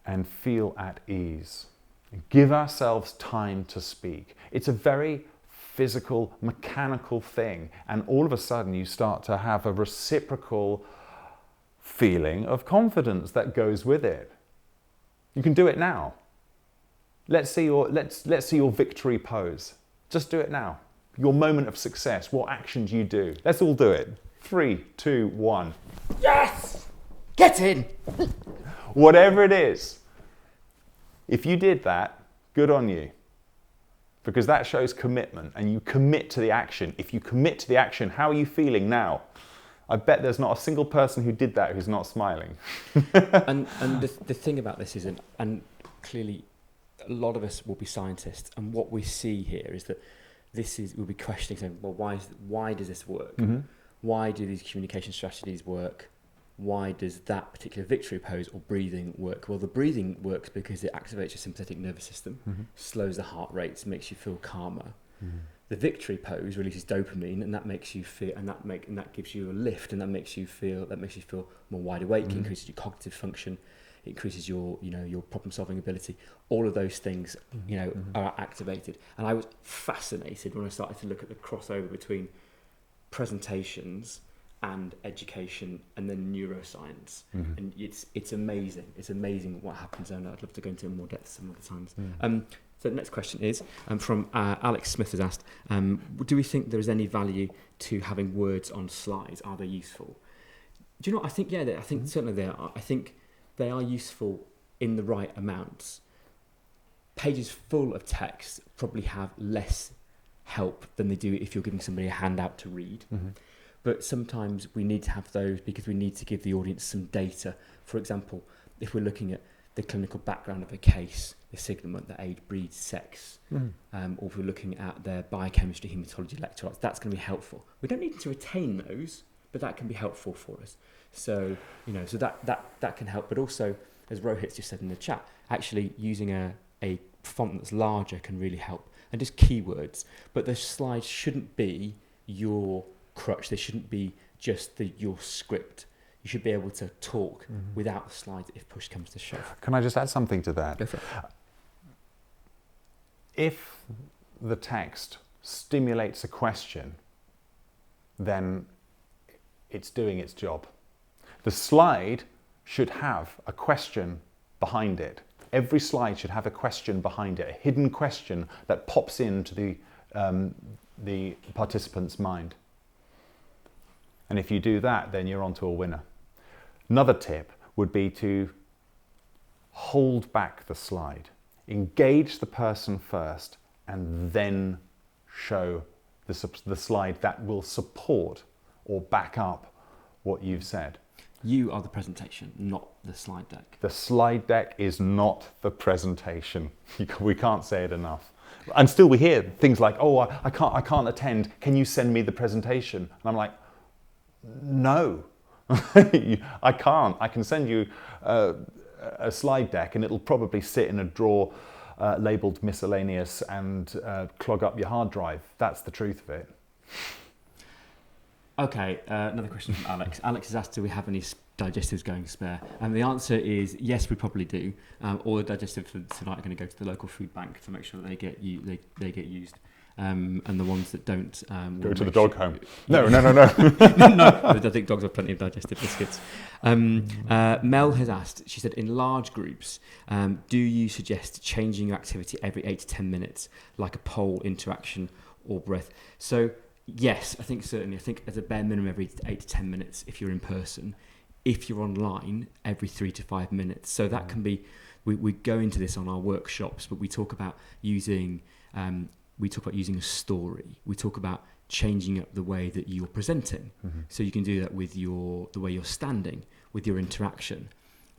and feel at ease. Give ourselves time to speak. It's a very physical, mechanical thing, and all of a sudden you start to have a reciprocal feeling of confidence that goes with it. You can do it now. Let's see your victory pose. Just do it now. Your moment of success, what actions you do. Let's all do it. 3, 2, 1. Yes! Get in! Whatever it is. If you did that, good on you. Because that shows commitment, and you commit to the action. If you commit to the action, how are you feeling now? I bet there's not a single person who did that who's not smiling. and the thing about this is, and clearly a lot of us will be scientists, and what we see here is that we'll be questioning, saying, well, why does this work? Mm-hmm. Why do these communication strategies work? Why does that particular victory pose or breathing work? Well, the breathing works because it activates your sympathetic nervous system, slows the heart rates, makes you feel calmer. The victory pose releases dopamine, and that makes you feel, and that gives you a lift, and that makes you feel more wide awake, increases your cognitive function, it increases your problem solving ability. All of those things are activated. And I was fascinated when I started to look at the crossover between presentations and education and then neuroscience. And it's amazing. It's amazing what happens, and I'd love to go into more depth some other times. So the next question is from Alex Smith has asked, do we think there is any value to having words on slides? Are they useful? Do you know what? I think certainly they are. I think they are useful in the right amounts. Pages full of text probably have less help than they do if you're giving somebody a handout to read. But sometimes we need to have those because we need to give the audience some data. For example, if we're looking at the clinical background of a case, the signalement, the age, breed, sex, or if we're looking at their biochemistry, hematology, electrolytes, that's going to be helpful. We don't need to retain those, but that can be helpful for us. So, so that can help. But also, as Rohit's just said in the chat, actually using a font that's larger can really help. And just keywords. But the slides shouldn't be your crutch. They shouldn't be just your script. You should be able to talk without the slides if push comes to shove. Can I just add something to that? Go for it. if the text stimulates a question, then it's doing its job. The slide should have a question behind it. Every slide should have a question behind it, a hidden question that pops into the participant's mind. And if you do that, then you're onto a winner. Another tip would be to hold back the slide, engage the person first, and then show the slide that will support or back up what you've said. You are the presentation, not the slide deck. The slide deck is not the presentation. We can't say it enough. And still we hear things like, oh, I can't attend. Can you send me the presentation? And I'm like, no, I can't. I can send you a slide deck and it'll probably sit in a drawer labelled miscellaneous and clog up your hard drive. That's the truth of it. Okay, another question from Alex. Alex has asked, do we have any digestives going spare? And the answer is yes, we probably do. All the digestives for tonight are going to go to the local food bank to make sure that they get used. And the ones that don't... go to the dog home. No. No, I think dogs have plenty of digestive biscuits. Mel has asked, she said, in large groups, do you suggest changing your activity every 8 to 10 minutes, like a poll, interaction or breath? So... yes, I think certainly. I think as a bare minimum every 8 to 10 minutes if you're in person. If you're online, every 3 to 5 minutes. So that can be, we go into this on our workshops, but we talk about using a story. We talk about changing up the way that you're presenting. Mm-hmm. So you can do that with the way you're standing, with your interaction,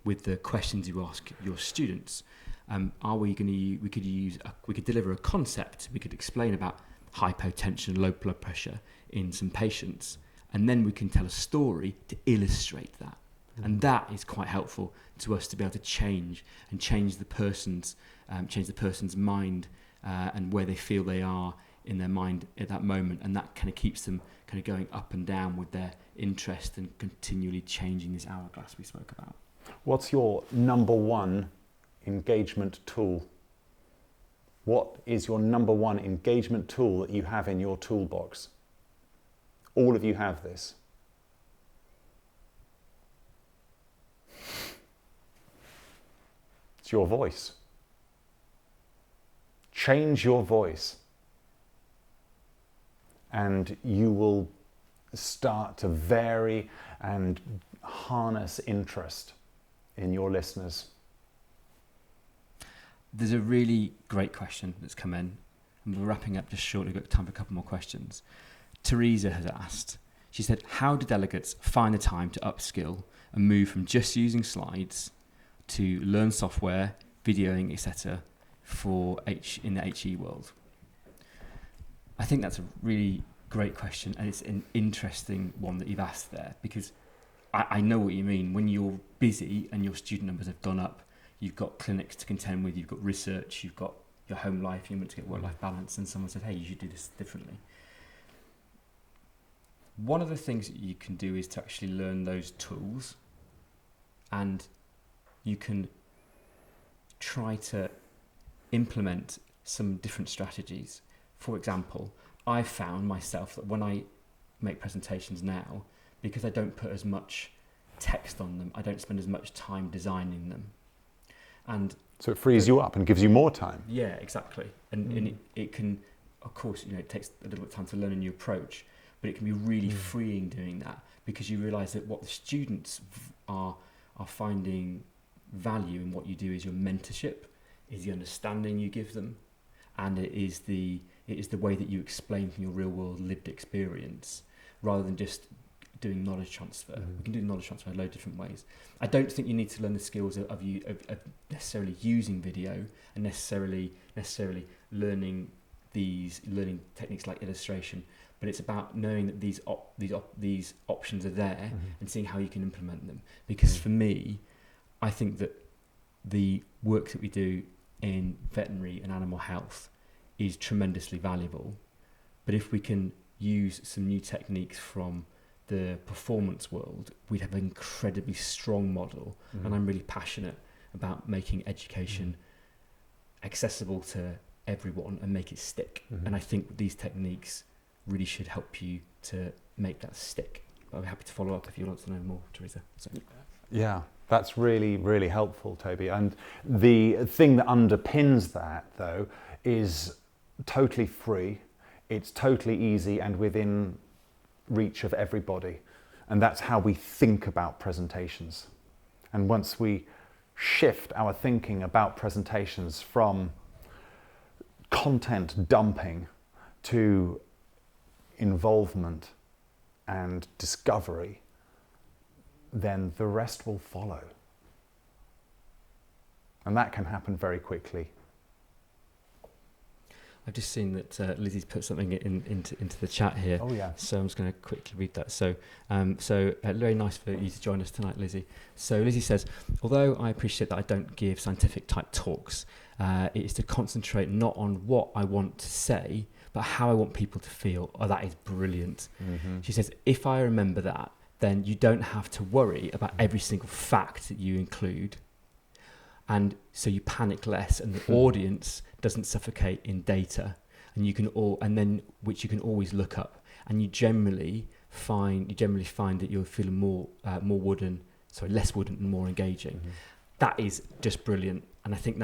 with the questions you ask your students. We could deliver a concept. We could explain about hypotension, low blood pressure in some patients, and then we can tell a story to illustrate that. And that is quite helpful to us to be able to change the person's mind and where they feel they are in their mind at that moment, and that kind of keeps them kind of going up and down with their interest and continually changing this hourglass we spoke about. What's your number one engagement tool? What is your number one engagement tool that you have in your toolbox? All of you have this. It's your voice. Change your voice, and you will start to vary and harness interest in your listeners. There's a really great question that's come in, and we're wrapping up just shortly. We've got time for a couple more questions. Teresa has asked, she said, how do delegates find the time to upskill and move from just using slides to learn software, videoing, etc. in the HE world? I think that's a really great question, and it's an interesting one that you've asked there, because I know what you mean. When you're busy and your student numbers have gone up, you've got clinics to contend with, you've got research, you've got your home life, you want to get work-life balance, and someone said, hey, you should do this differently. One of the things that you can do is to actually learn those tools, and you can try to implement some different strategies. For example, I found myself that when I make presentations now, because I don't put as much text on them, I don't spend as much time designing them. And so it frees you up and gives you more time. Yeah, exactly. And it can, of course, it takes a little bit of time to learn a new approach, but it can be really freeing doing that, because you realise that what the students are finding value in what you do is your mentorship, is the understanding you give them, and it is the way that you explain from your real world lived experience, rather than just doing knowledge transfer. We can do knowledge transfer in a load of different ways. I don't think you need to learn the skills of necessarily using video and necessarily learning techniques like illustration, but it's about knowing that these options are there and seeing how you can implement them. Because for me, I think that the work that we do in veterinary and animal health is tremendously valuable, but if we can use some new techniques from the performance world, we'd have an incredibly strong model. And I'm really passionate about making education accessible to everyone and make it stick. And I think these techniques really should help you to make that stick. I'm happy to follow up if you want to know more, Teresa. So. Yeah, that's really, really helpful, Toby. And the thing that underpins that, though, is totally free. It's totally easy and within reach of everybody. And that's how we think about presentations. And once we shift our thinking about presentations from content dumping to involvement and discovery, then the rest will follow. And that can happen very quickly. I've just seen that Lizzie's put something into the chat here. Oh yeah. So I'm just going to quickly read that. So, very nice for you to join us tonight, Lizzie. So Lizzie says, although I appreciate that I don't give scientific type talks, it is to concentrate not on what I want to say, but how I want people to feel. Oh, that is brilliant. She says, if I remember that, then you don't have to worry about every single fact that you include. And so you panic less, and the audience doesn't suffocate in data, and you can which you can always look up, and you generally find that you're feeling less wooden and more engaging. That is just brilliant, and I think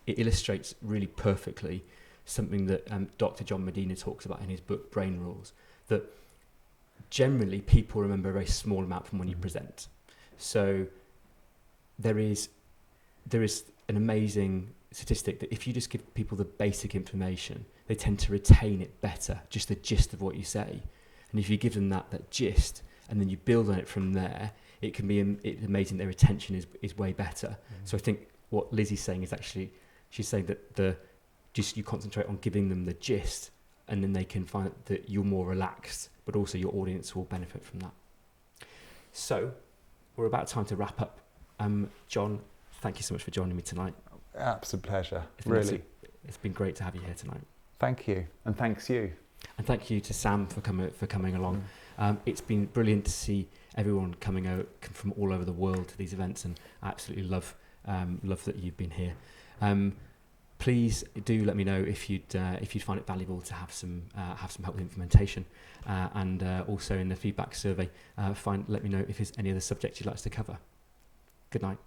it illustrates really perfectly something that Dr. John Medina talks about in his book Brain Rules, that generally people remember a very small amount from when you present. So there is an amazing statistic that if you just give people the basic information, they tend to retain it better, just the gist of what you say. And if you give them that gist and then you build on it from there, it can be it's amazing. Their retention is way better. So I think what Lizzie's saying is actually, she's saying that you concentrate on giving them the gist, and then they can find that you're more relaxed, but also your audience will benefit from that. So we're about time to wrap up. John, thank you so much for joining me tonight. Absolute pleasure, It's been great to have you here tonight. Thank you, and thanks you. And thank you to Sam for coming along. It's been brilliant to see everyone coming out from all over the world to these events, and I absolutely love that you've been here. Please do let me know if you'd find it valuable to have some help with implementation, and also in the feedback survey, let me know if there's any other subjects you'd like us to cover. Good night.